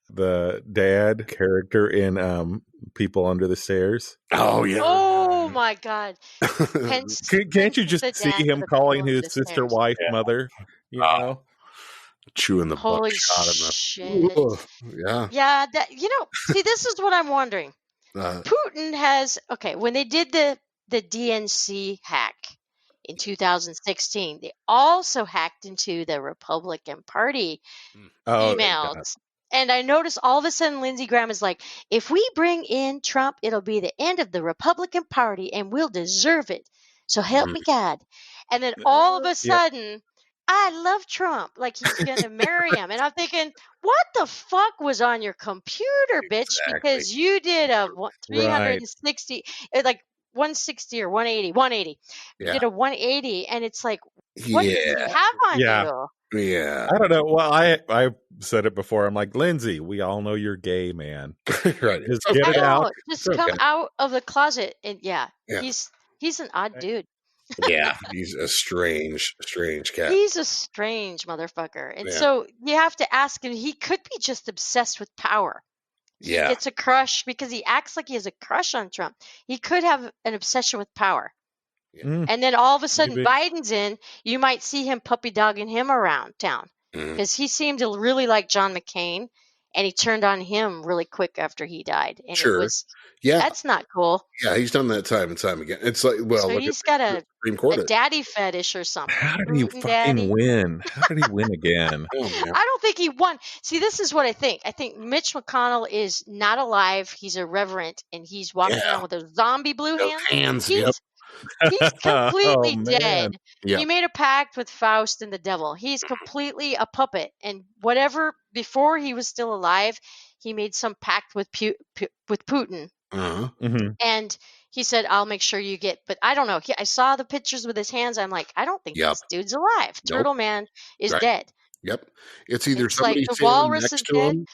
the dad character in People Under the Stairs. Oh, yeah. Oh, my God. Can't you just see him calling his sister wife mother? You know? Chewing the holy shit. Yeah, see, this is what I'm wondering. Putin has, when they did the DNC hack in 2016, they also hacked into the Republican Party emails. And I noticed all of a sudden Lindsey Graham is like, if we bring in Trump, it'll be the end of the Republican Party and we'll deserve it. So help me God. And then all of a sudden, I love Trump. Like, he's going to marry him. And I'm thinking, what the fuck was on your computer, bitch? Because you did a 360, like 160 or 180. You did a 180. And it's like, what did you have on you? Yeah. I don't know. Well, I said it before. I'm like, Lindsay, we all know you're gay, man. Right. Just get it out. Just come out of the closet. And he's an odd dude. Yeah, he's a strange cat. He's a strange motherfucker. And so you have to ask him, he could be just obsessed with power. Yeah. It's a crush because he acts like he has a crush on Trump. He could have an obsession with power. And then all of a sudden Biden's in, you might see him puppy dogging him around town because he seemed to really like John McCain, and he turned on him really quick after he died. And it was, that's not cool. Yeah, he's done that time and time again. It's like, well, so he's got a daddy fetish or something. How did he fucking win? How did he win again? I don't think he won. See, this is what I think. I think Mitch McConnell is not alive. He's irreverent, and he's walking around with those zombie blue hands. He's completely dead. He made a pact with Faust and the devil. He's completely a puppet. And whatever, before he was still alive, he made some pact with Putin. And he said, I'll make sure you get, but I don't know. I saw the pictures with his hands. I'm like, I don't think this dude's alive. Turtle Man is dead. Yep. It's either somebody like standing next to him.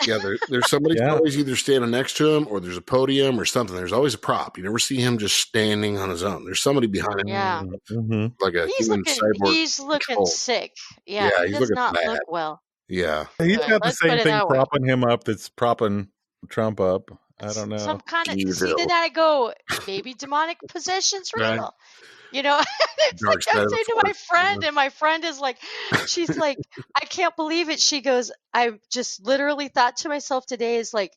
Yeah, there's somebody always either standing next to him, or there's a podium or something. There's always a prop. You never see him just standing on his own. There's somebody behind him. Yeah. Like a human cyborg. He's looking sick. Yeah, he does not look well. Yeah. He's got the same thing propping him up that's propping Trump up. I don't know. Some kind of, see, then I go, maybe demonic possession's real. Right. You know, it's like I'm saying to my friend, and my friend is like, she's like, I can't believe it. She goes, I just literally thought to myself today is like,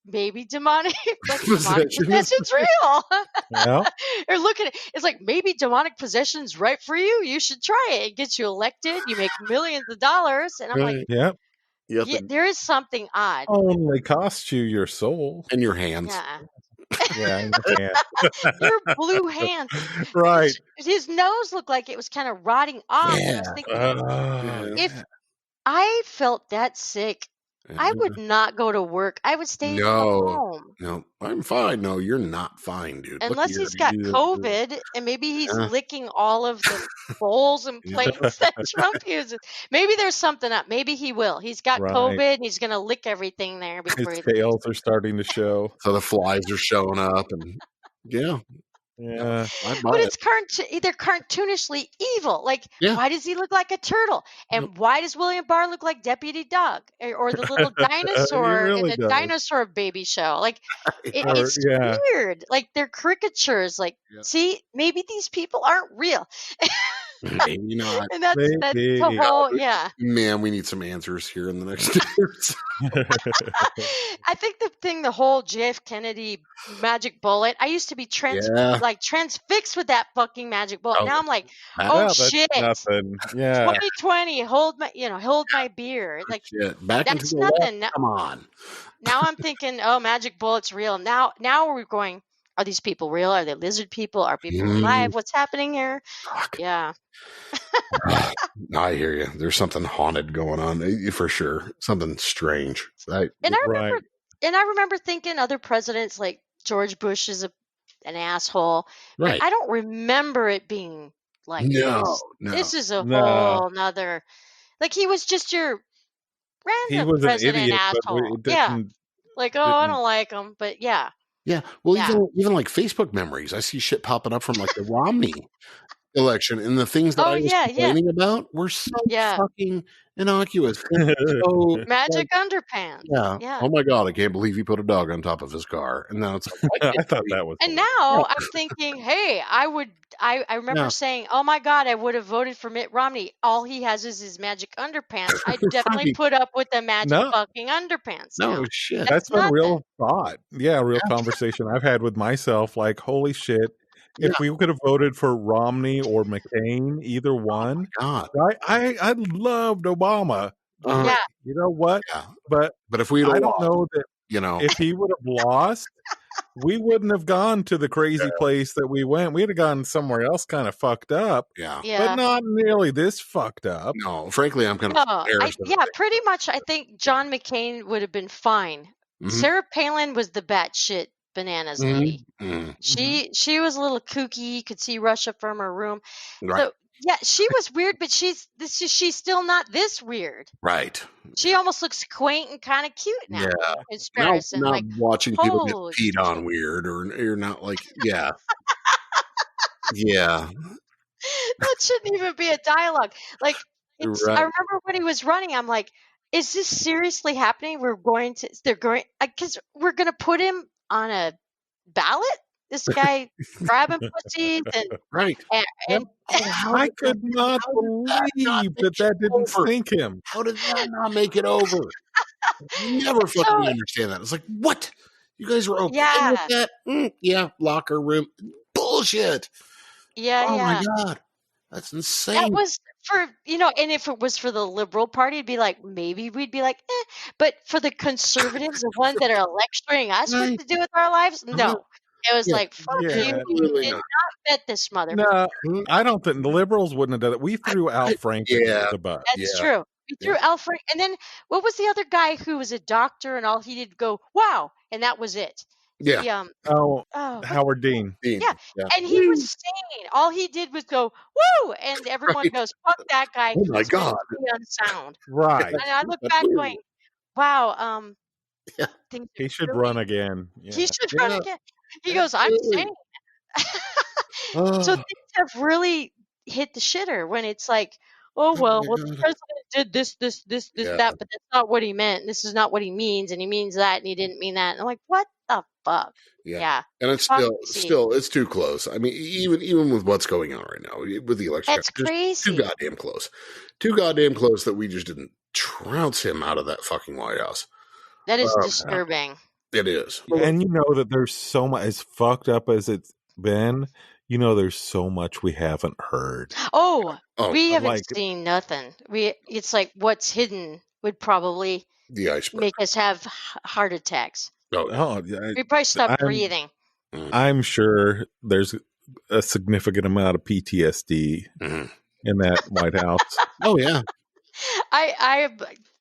maybe demonic possession's real. Yeah. Or look at it. It's like, maybe demonic possession's right for you. You should try it. It gets you elected. You make millions of dollars. And I'm like, Yep. yeah, there is something odd. Only costs you your soul. And your hands. Yeah. Yeah. Your blue hands. Right. His nose looked like it was kind of rotting off. Yeah. I was thinking, if I felt that sick, I would not go to work. I would stay home. No, I'm fine. No, you're not fine, dude. Unless he's got COVID, and maybe he's licking all of the bowls and plates that Trump uses. Maybe there's something up. Maybe he will. He's got COVID, and he's going to lick everything there before his tails are starting to show. So the flies are showing up, and Yeah. But it's they're cartoonishly evil. Like, why does he look like a turtle? And why does William Barr look like Deputy Dog or the little dinosaur in the dinosaur baby show? Like, it's weird. Like, they're caricatures. Like, see, maybe these people aren't real. Maybe not. And that's the whole, Man, we need some answers here in the next years. I think the whole JF Kennedy magic bullet, I used to be transfixed with that fucking magic bullet. Now I'm like, shit. Nothing. Yeah. 2020, hold my beer. Like, Back that's into nothing. Come on. Now I'm thinking, magic bullet's real. Now we're going, are these people real? Are they lizard people? Are people alive? What's happening here? Fuck. Yeah. I hear you. There's something haunted going on for sure. Something strange. I remember thinking other presidents like George Bush is an asshole. Right. I don't remember it being like this. No. This is a whole nother. Like, he was just your random president asshole. Like, I don't like him, but yeah. Yeah. Well, even like Facebook memories, I see shit popping up from like the Romney election, and the things that I was complaining about were so fucking innocuous. So, magic underpants. Yeah. Oh my God, I can't believe he put a dog on top of his car. And now it's like, I thought that was. And now I'm thinking, hey, I remember saying, oh my God, I would have voted for Mitt Romney. All he has is his magic underpants. I definitely put up with the magic fucking underpants. No shit. That's a real thought. Yeah, real conversation I've had with myself. Like, holy shit. If we could have voted for Romney or McCain, either one, I loved Obama. You know what? Yeah. But if we I don't know that if he would have lost, we wouldn't have gone to the crazy place that we went. We'd have gone somewhere else, kind of fucked up. Yeah. But not nearly this fucked up. No, frankly, I'm kind of pretty much. I think John McCain would have been fine. Mm-hmm. Sarah Palin was the batshit bananas lady. Mm-hmm. She was a little kooky. You could see Russia from her room. Right. So she was weird, but she's still not this weird. Right. She almost looks quaint and kind of cute now. Yeah. Not watching people get peed on weird, or you're not like yeah. That shouldn't even be a dialogue. Like, I remember when he was running, I'm like, is this seriously happening? Because we're going to put him on a ballot? This guy grabbing pussies and I could not believe that didn't sink him. How did that not make it over? Never fucking understand that. It's like, what? You guys were okay with that? Locker room. Bullshit. Oh my God. That's insane. That was for, and if it was for the Liberal Party, it'd be like, maybe we'd be like, but for the conservatives, the ones that are lecturing us what to do with our lives, no. It was like, fuck you. You did not bet this motherfucker. No, I don't think the Liberals wouldn't have done it. We threw Al Franken under the bus. That's true. We threw Al Franken. And then what was the other guy who was a doctor and all he did go, wow. And that was it. Yeah. Howard Dean. Yeah. And he was sane. All he did was go, woo. And everyone goes, fuck that guy. Oh my God. Unsound. Right. And I look back going, wow. He should run again. Yeah. He should run again. He goes, I'm sane. So things have really hit the shitter when it's like, the president did this, that, but that's not what he meant. This is not what he means, and he means that, and he didn't mean that. And I'm like, what the fuck? Yeah. And it's still, it's too close. I mean, even with what's going on right now with the election, it's crazy. Too goddamn close that we just didn't trounce him out of that fucking White House. That is disturbing. It is. And you know that there's so much, as fucked up as it's been, you know, there's so much we haven't heard. We haven't seen nothing. It's like what's hidden would probably the iceberg make us have heart attacks. We probably stop breathing. I'm sure there's a significant amount of PTSD in that White House. Oh yeah. I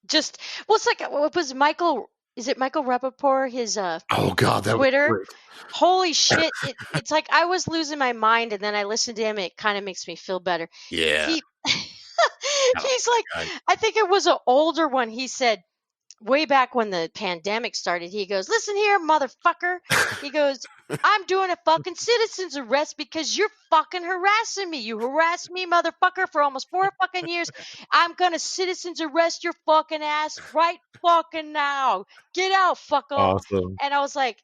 just it's like what was Michael? Is it Michael Rappaport? His oh god, that Twitter. Was great. Holy shit! It's like I was losing my mind, and then I listened to him. And it kind of makes me feel better. Yeah. He's like, I think it was an older one. He said, way back when the pandemic started, he goes, "Listen here, motherfucker." He goes, "I'm doing a fucking citizen's arrest because you're fucking harassing me. You harassed me, motherfucker, for almost 4 fucking years. I'm gonna citizen's arrest your fucking ass right fucking now. Get out, fucko." Awesome. And I was like,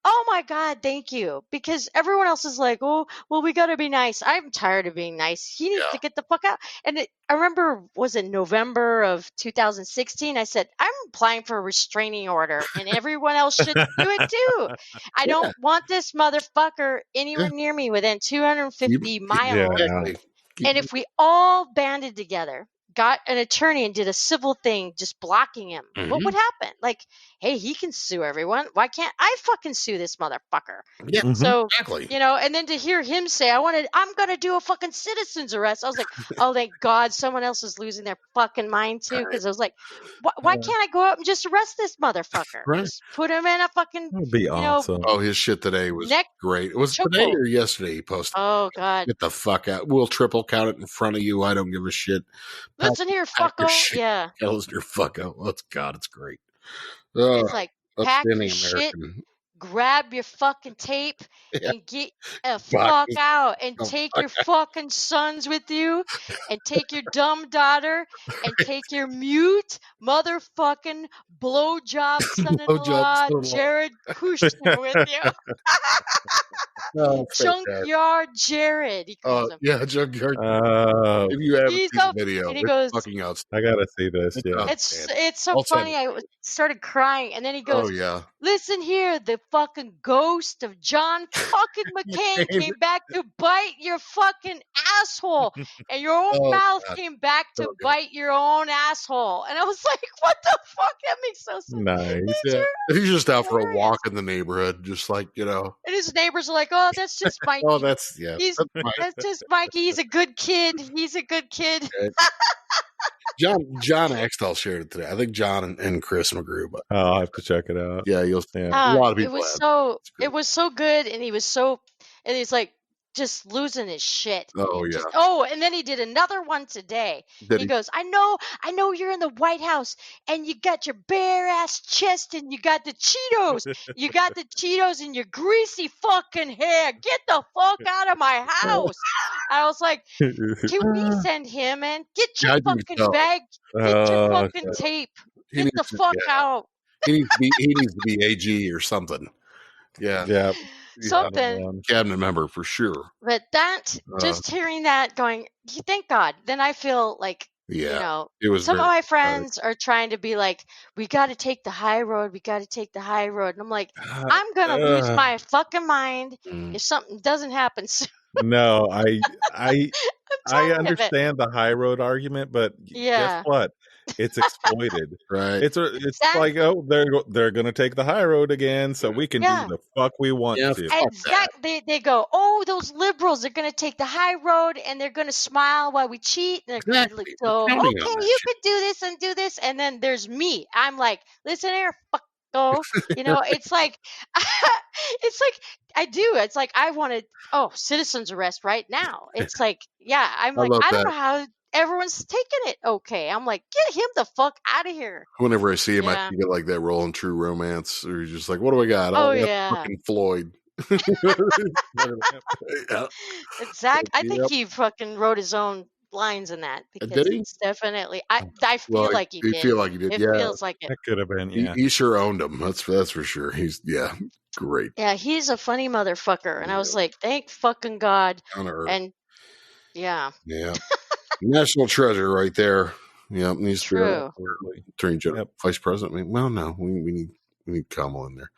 oh my God, thank you. Because everyone else is like, oh, well, we got to be nice. I'm tired of being nice. He needs to get the fuck out. And I remember, was it November of 2016? I said, I'm applying for a restraining order and everyone else should do it too. I don't want this motherfucker anywhere near me within 250 miles. And if we all banded together, got an attorney and did a civil thing just blocking him, what would happen? Like, hey, he can sue everyone. Why can't I fucking sue this motherfucker? Yeah, so you know, and then to hear him say, I'm gonna do a fucking citizen's arrest. I was like, oh, thank God someone else is losing their fucking mind too. Because I was like, why can't I go out and just arrest this motherfucker? Just put him in a fucking That'd be awesome. Oh, his shit today was great. It was today or yesterday he posted. Oh God. Get the fuck out. We'll triple count it in front of you. I don't give a shit. Listen here, fucko. Yeah. Listen here, fucko. Oh, God, it's great. It's like, pack your shit, grab your fucking tape, and get the fuck out, and take your fucking sons with you, and take your dumb daughter, and take your mute motherfucking blowjob son-in-law, Jared Kushner, with you. Junkyard Jared, he calls him. Yeah, Junkyard. If you haven't seen the video, and he goes, fucking outstanding. I gotta see this. Yeah, it's so funny. I started crying, and then he goes, "Listen here, the fucking ghost of John fucking McCain came back to bite your fucking asshole, and your own mouth came back to bite your own asshole." And I was like, "What the fuck?" That makes no sense. Nice. He's just out for a walk in the neighborhood, just like, you know. And his neighbors are like, "Oh, that's just Mikey." Oh, that's that's just Mikey. He's a good kid. He's a good kid. John Axtell shared it today. I think John and Chris McGrew. But I'll have to check it out. Yeah, you'll see. A lot of people. It was so good, and he's like just losing his shit. Oh yeah. And then he did another one today. He goes, I know you're in the White House, and you got your bare ass chest, and you got the Cheetos. You got the Cheetos in your greasy fucking hair. Get the fuck out of my house. I was like, can we send him in? Get your fucking bag. Get your fucking tape. Get the fuck out. He needs to be AG or something. Yeah. Something. Cabinet member for sure. But just hearing that going, thank God. Then I feel like, you know, some of my friends are trying to be like, we got to take the high road. We got to take the high road. And I'm like, I'm going to lose my fucking mind if something doesn't happen soon. No, I understand the high road argument, but guess what? It's exploited, right? It's like, oh, they're going to take the high road again, so we can do the fuck we want to. Exactly. They go, oh, those liberals are going to take the high road, and they're going to smile while we cheat. And they're going to go, okay, you could do this and do this, and then there's me. I'm like, listen here, fucko. You know, it's like, I do. It's like I wanted, citizen's arrest right now. It's like, I'm like, I don't know how everyone's taking it okay. I'm like, get him the fuck out of here. Whenever I see him, I get like that role in True Romance, or he's just like, what do I got? Fucking Floyd. Exactly. I think he fucking wrote his own lines in that, because it's definitely. I feel like he did. Feel like he did. It feels like it. That could have been. Yeah, he sure owned him. That's for sure. He's great. Yeah, he's a funny motherfucker, and I was like, thank fucking God. And yeah. National treasure right there. Yeah, needs to be Attorney General, Vice President. I mean, well, no, we need We need Kamala in there.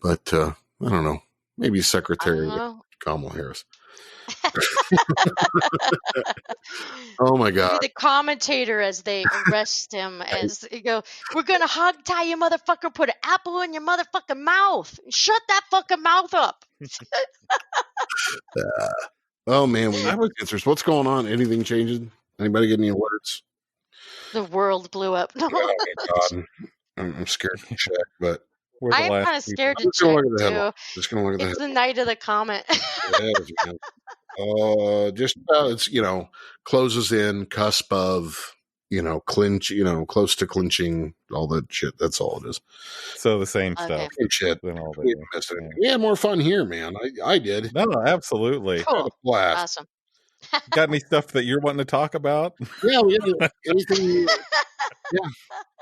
But I don't know. Maybe Secretary Kamala Harris. Oh my God. Maybe the commentator as they arrest him as you go, we're going to hog tie you, motherfucker, put an apple in your motherfucking mouth. Shut that fucking mouth up. Oh man, we have answers. What's going on? Anything changing? Anybody get any alerts? The world blew up. Oh my God. I'm scared to check, but I'm kind of scared to check too. Just gonna look at the It's the night of the comet. Just it's closes in, cusp of clinch, close to clinching, all that shit. That's all it is. So the same stuff. Same shit. We had more fun here, man. I did. No, absolutely. Cool. Awesome. Got any stuff that you're wanting to talk about? Yeah, we have anything. Yeah,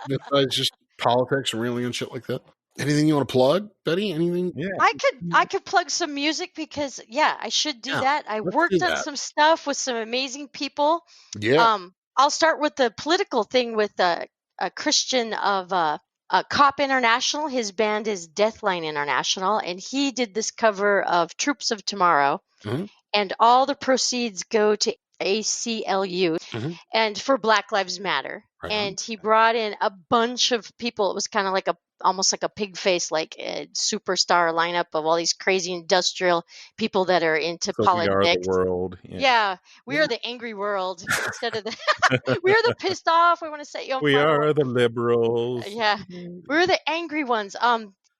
besides just politics and really and shit like that. Anything you want to plug, Betty? Anything? Yeah, I could plug some music because I should do that. I worked on some stuff with some amazing people. Yeah. I'll start with the political thing with a Christian of Cop International. His band is Deathline International, and he did this cover of Troops of Tomorrow, and all the proceeds go to ACLU and for Black Lives Matter. And he brought in a bunch of people. It was kind of like almost like a pig face, like a superstar lineup of all these crazy industrial people that are into politics. We are the world. Yeah, we are the angry world instead of the. We are the pissed off. We want to say, we are the liberals. Yeah, we're the angry ones.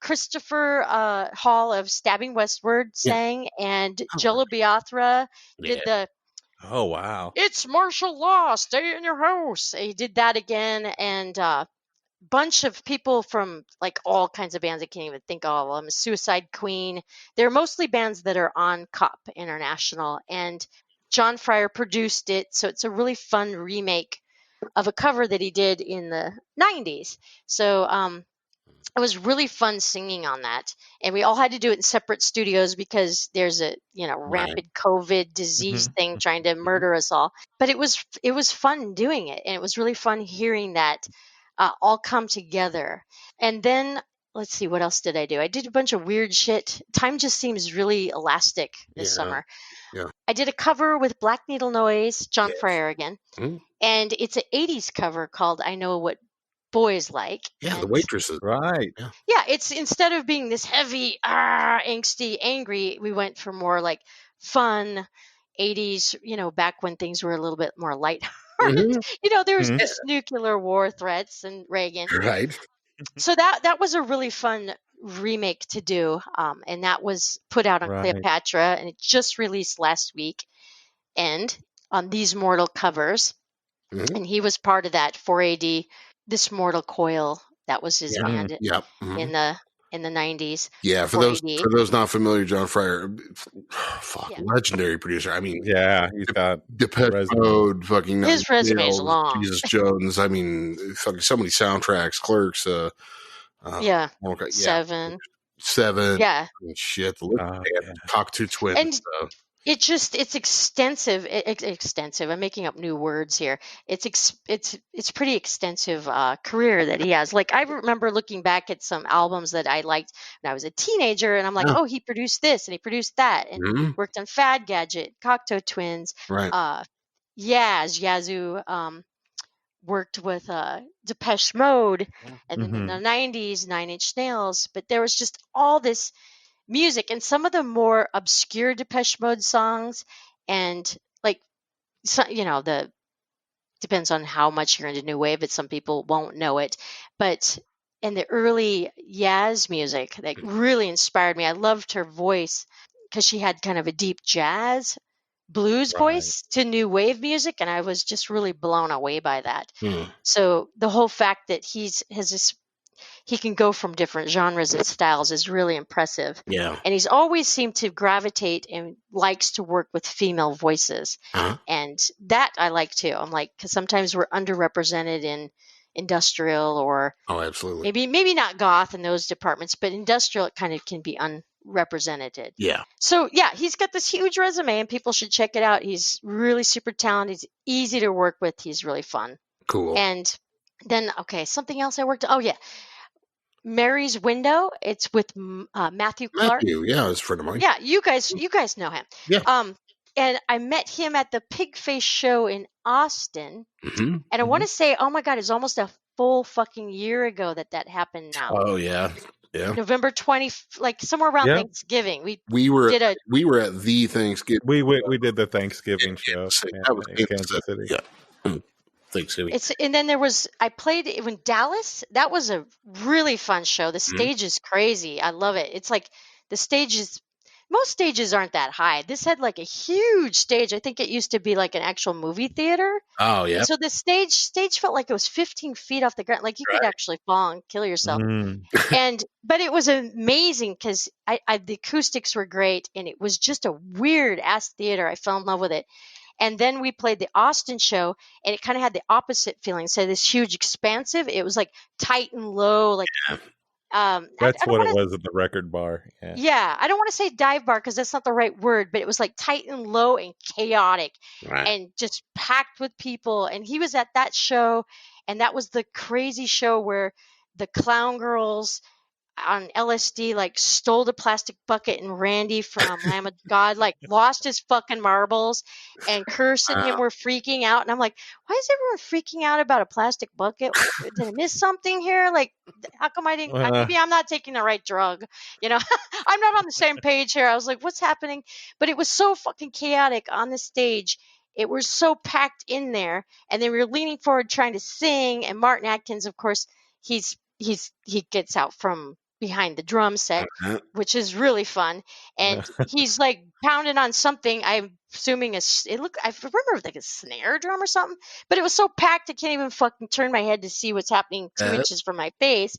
Christopher Hall of Stabbing Westward sang, and Jello Biafra did the. Oh wow! It's martial law. Stay in your house. He did that again, and bunch of people from like all kinds of bands. I can't even think of all of them. Suicide Queen. They're mostly bands that are on COP International, and John Fryer produced it. So it's a really fun remake of a cover that he did in the 90s. So it was really fun singing on that. And we all had to do it in separate studios because there's a, rampant COVID disease thing trying to murder us all. But it was fun doing it. And it was really fun hearing that all come together. And then let's see, what else did I do? I did a bunch of weird shit. Time just seems really elastic this summer. Yeah. I did a cover with Black Needle Noise, John Fryer again. And it's an 80s cover called I Know What Boys Like. Yeah, the Waitresses. Right. Yeah, it's instead of being this heavy, angsty, angry, we went for more like fun 80s, back when things were a little bit more lighthearted. There was this nuclear war threats and Reagan. Right. So that was a really fun remake to do. And that was put out on Cleopatra, and it just released last week. And on These Mortal Covers. And he was part of that 4AD. This Mortal Coil, that was his band in the 90s. Yeah, for those not familiar, John Fryer, legendary producer. I mean, he's got Depeche Mode, fucking his resume is long. Jesus Jones. I mean, fucking so many soundtracks, Clerks. Seven. Yeah. And shit. Cockatoo Twins. And it's extensive. Extensive. I'm making up new words here. It's pretty extensive career that he has. Like I remember looking back at some albums that I liked when I was a teenager, and I'm like, oh, he produced this and he produced that, and worked on Fad Gadget, Cocteau Twins, right? Yazoo. Worked with Depeche Mode, and then in the 90s, 9 Inch Nails. But there was just all this music, and some of the more obscure Depeche Mode songs, and like, depends on how much you're into new wave, but some people won't know it. But in the early Yaz music, that really inspired me. I loved her voice because she had kind of a deep jazz blues voice to new wave music, and I was just really blown away by that. So the whole fact that he can go from different genres and styles is really impressive. Yeah. And he's always seemed to gravitate and likes to work with female voices. And that I like too. I'm like, because sometimes we're underrepresented in industrial or absolutely. Maybe not goth in those departments, but industrial, it kind of can be unrepresented. Yeah. So he's got this huge resume, and people should check it out. He's really super talented. He's easy to work with. He's really fun. Cool. And then, something else I worked on. Oh, yeah. Mary's Window. It's with Matthew Clark. Matthew, yeah, is a friend of mine. Yeah, you guys know him. Yeah. And I met him at the Pigface show in Austin. Mm-hmm. And I want to say, oh my God, it's almost a full fucking year ago that happened now. Oh, yeah. Yeah. November 20, like somewhere around Thanksgiving. We were at the Thanksgiving. We did the Thanksgiving show. That was in Kansas City. Yeah. Thanksgiving. And then I played it in Dallas. That was a really fun show. The stage is crazy. I love it. It's like the stage is, most stages aren't that high. This had like a huge stage. I think it used to be like an actual movie theater. Oh, yeah. And so the stage felt like it was 15 feet off the ground. Like you could actually fall and kill yourself. But it was amazing because the acoustics were great. And it was just a weird ass theater. I fell in love with it. And then we played the Austin show, and it kind of had the opposite feeling. So this huge, expansive. It was like tight and low, like. That's what it was at the record bar. Yeah, I don't want to say dive bar because that's not the right word, but it was like tight and low and chaotic, and just packed with people. And he was at that show, and that was the crazy show where the clown girls on LSD like stole the plastic bucket, and Randy from Lamb of God like lost his fucking marbles, and Curse and him were freaking out. And I'm like, why is everyone freaking out about a plastic bucket? Did I miss something here? Like, how come I didn't? Maybe I'm not taking the right drug. I'm not on the same page here. I was like, what's happening? But it was so fucking chaotic on the stage. It was so packed in there, and then we were leaning forward trying to sing. And Martin Atkins, of course, he gets out from behind the drum set, which is really fun. And he's like pounding on something. I'm assuming I remember like a snare drum or something, but it was so packed I can't even fucking turn my head to see what's happening 2 inches from my face.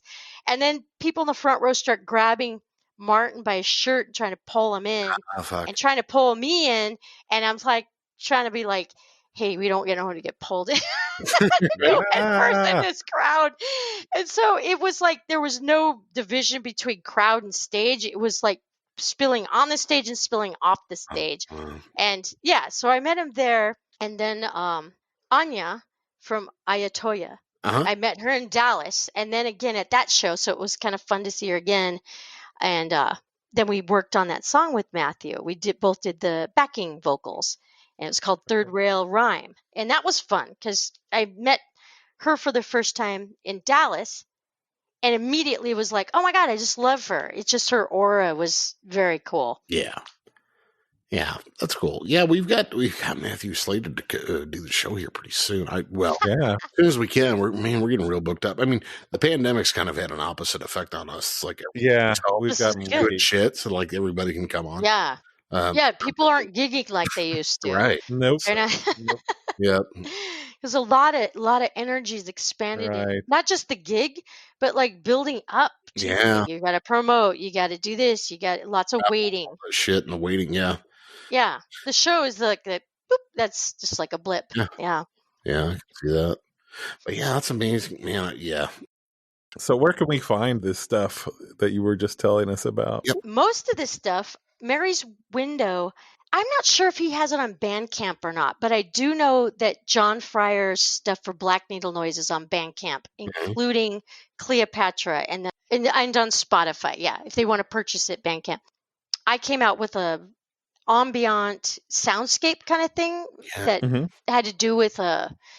And then people in the front row start grabbing Martin by his shirt and trying to pull him in and trying to pull me in. And I'm like trying to be like, hey, we don't know how to get pulled in. Head in this crowd. And so it was like there was no division between crowd and stage. It was like spilling on the stage and spilling off the stage. And yeah, so I met him there. And then Anya from Ayatoya, I met her in Dallas. And then again at that show. So it was kind of fun to see her again. And then we worked on that song with Matthew. We both did the backing vocals. And it was called Third Rail Rhyme. And that was fun because I met her for the first time in Dallas and immediately was like, oh my God, I just love her. It's just her aura was very cool. Yeah. Yeah, that's cool. Yeah, we've got Matthew slated to do the show here pretty soon. As soon as we can. We're getting real booked up. I mean, the pandemic's kind of had an opposite effect on us. Like, we've got good shit, so like everybody can come on. Yeah. People aren't gigging like they used to. Right. Nope. Yep. There's a lot of energies expanded in not just the gig, but like building up to the gig. You got to promote, you got to do this, you got lots of waiting. Shit and the waiting, Yeah. The show is like that. That's just like a blip. Yeah. Yeah, I can see that. But yeah, that's amazing, man. Yeah. So where can we find this stuff that you were just telling us about? Yep. Most of this stuff, Mary's Window, I'm not sure if he has it on Bandcamp or not, but I do know that John Fryer's stuff for Black Needle Noise is on Bandcamp, including Cleopatra and on Spotify. Yeah, if they want to purchase it, Bandcamp. I came out with a ambient soundscape kind of thing that had to do with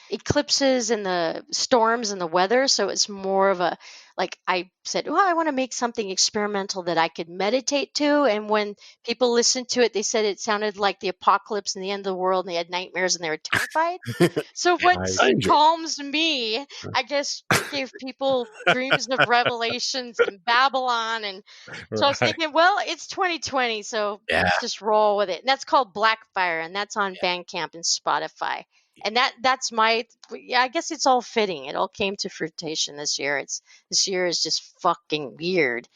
eclipses and the storms and the weather. So it's more of a, like I said, I want to make something experimental that I could meditate to. And when people listened to it, they said it sounded like the apocalypse and the end of the world and they had nightmares and they were terrified. So what calms me, I guess, gave people dreams of revelations and Babylon. And so I was thinking, well, it's 2020, so let's just roll with it. And that's called Blackfire, and that's on Bandcamp and Spotify. And that's I guess it's all fitting. It all came to fruition this year. This year is just fucking weird.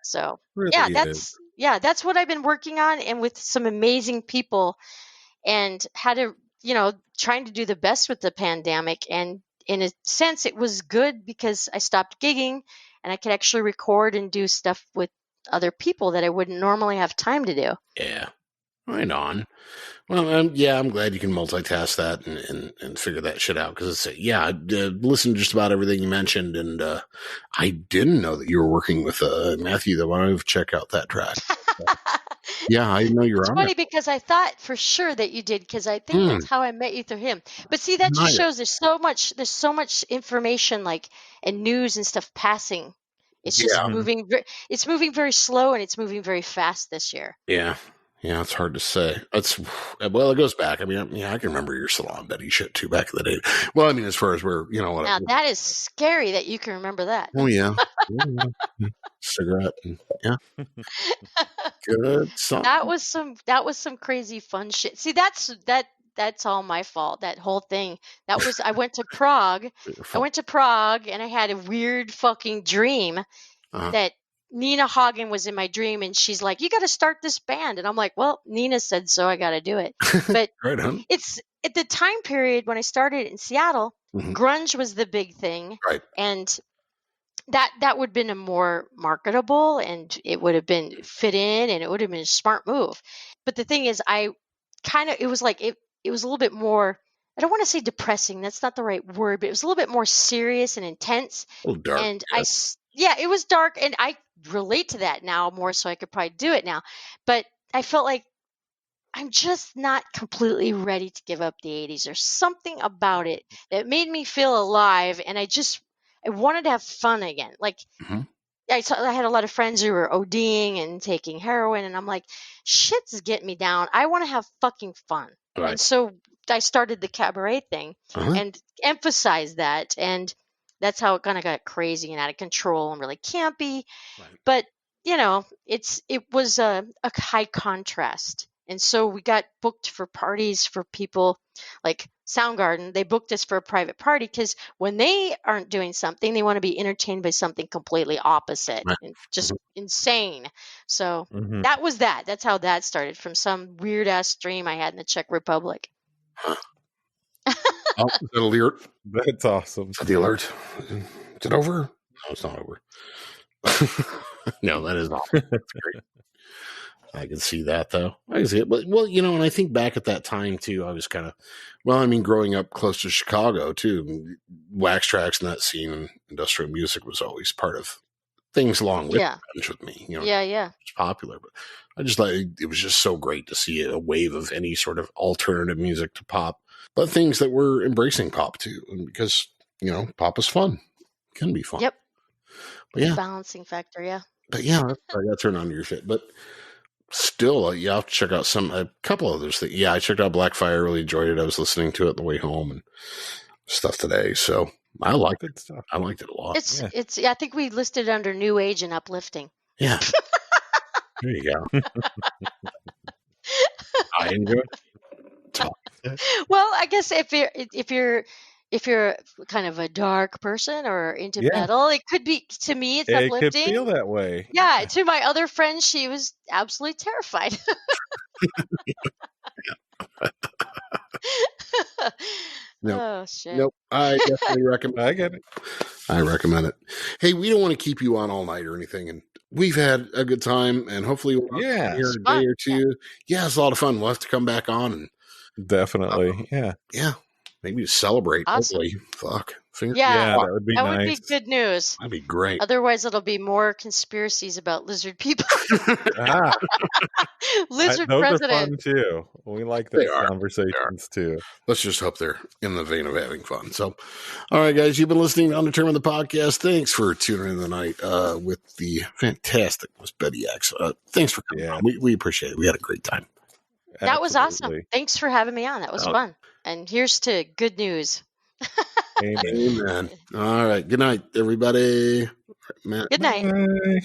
So that's what I've been working on, and with some amazing people, and had to, trying to do the best with the pandemic. And in a sense, it was good because I stopped gigging and I could actually record and do stuff with other people that I wouldn't normally have time to do. Yeah. Right on. Well, yeah, I'm glad you can multitask that and figure that shit out. Because I listened to just about everything you mentioned, and I didn't know that you were working with Matthew. Though I want to check out that track. Yeah, I know you're It's on funny it. because I thought for sure that you did, because I think that's how I met you through him. But see, that just shows there's so much information, like, and news and stuff passing. It's just moving. It's moving very slow, and it's moving very fast this year. Yeah, it's hard to say. It goes back. I mean, yeah, I can remember your Salon Betty shit too back in the day. Well, I mean, as far as where Now that is scary that you can remember that. Oh yeah, cigarette. And, yeah, good song. That was some crazy fun shit. See, that's all my fault. That whole thing. I went to Prague. And I had a weird fucking dream that Nina Hagen was in my dream, and she's like, "You got to start this band," and I'm like, "Well, Nina said so. I got to do it." But right on. It's at the time period when I started in Seattle. Grunge was the big thing, right? And that would have been a more marketable, and it would have been fit in, and it would have been a smart move. But the thing is, it was like it was a little bit more, I don't want to say depressing, that's not the right word, but it was a little bit more serious and intense. A little dark. And it was dark, and I relate to that now more, so I could probably do it now. But I felt like I'm just not completely ready to give up the 80s. There's something about it that made me feel alive, and I wanted to have fun again. Like, I had a lot of friends who were ODing and taking heroin, and I'm like, shit's getting me down. I want to have fucking fun. Right. And so I started the cabaret thing and emphasized that, and that's how it kind of got crazy and out of control and really campy. Right. But it was a high contrast. And so we got booked for parties for people like Soundgarden. They booked us for a private party because when they aren't doing something, they want to be entertained by something completely opposite and just insane. So that was that. That's how that started, from some weird ass dream I had in the Czech Republic. Oh, is that alert? That's awesome. Is that the alert? Is it over? No, it's not over. No, that is awesome. That's great. I can see that, though. I can see it. But, and I think back at that time, too, I was kind of, growing up close to Chicago, too, Wax Trax and that scene and industrial music was always part of things along with grunge with me. Yeah. It's popular. But I just thought it was just so great to see a wave of any sort of alternative music to pop, but things that were embracing pop, too. And because, pop is fun. It can be fun. Yep. But yeah. Balancing factor, yeah. But yeah, I got to turn on your shit. But still, I'll have to check out a couple others. I checked out Blackfire, really enjoyed it. I was listening to it on the way home and stuff today. So I liked it. I liked it a lot. It's. I think we listed it under New Age and Uplifting. Yeah. There you go. I enjoy it. Well, I guess if you're kind of a dark person or into metal, it could be, to me, it's uplifting. It could feel that way. Yeah, to my other friend, she was absolutely terrified. Nope. Oh, shit. Nope. I definitely recommend I get it. I recommend it. Hey, we don't want to keep you on all night or anything, and we've had a good time, and hopefully we'll here a day or two. Yeah, it's a lot of fun. We'll have to come back on and definitely. Yeah. Maybe to celebrate. Awesome. Hopefully. Fuck. Yeah, that would be nice. That would be good news. That'd be great. Otherwise, it'll be more conspiracies about lizard people. Lizard those president. are fun too. We like those conversations too. Let's just hope they're in the vein of having fun. So, all right, guys, you've been listening to Undetermined the podcast. Thanks for tuning in tonight with the fantastic Miss Betty X. Thanks for coming on. We appreciate it. We had a great time. That was awesome. Thanks for having me on. That was fun. And here's to good news. Amen. All right. Good night, everybody. Matt. Good night. Bye.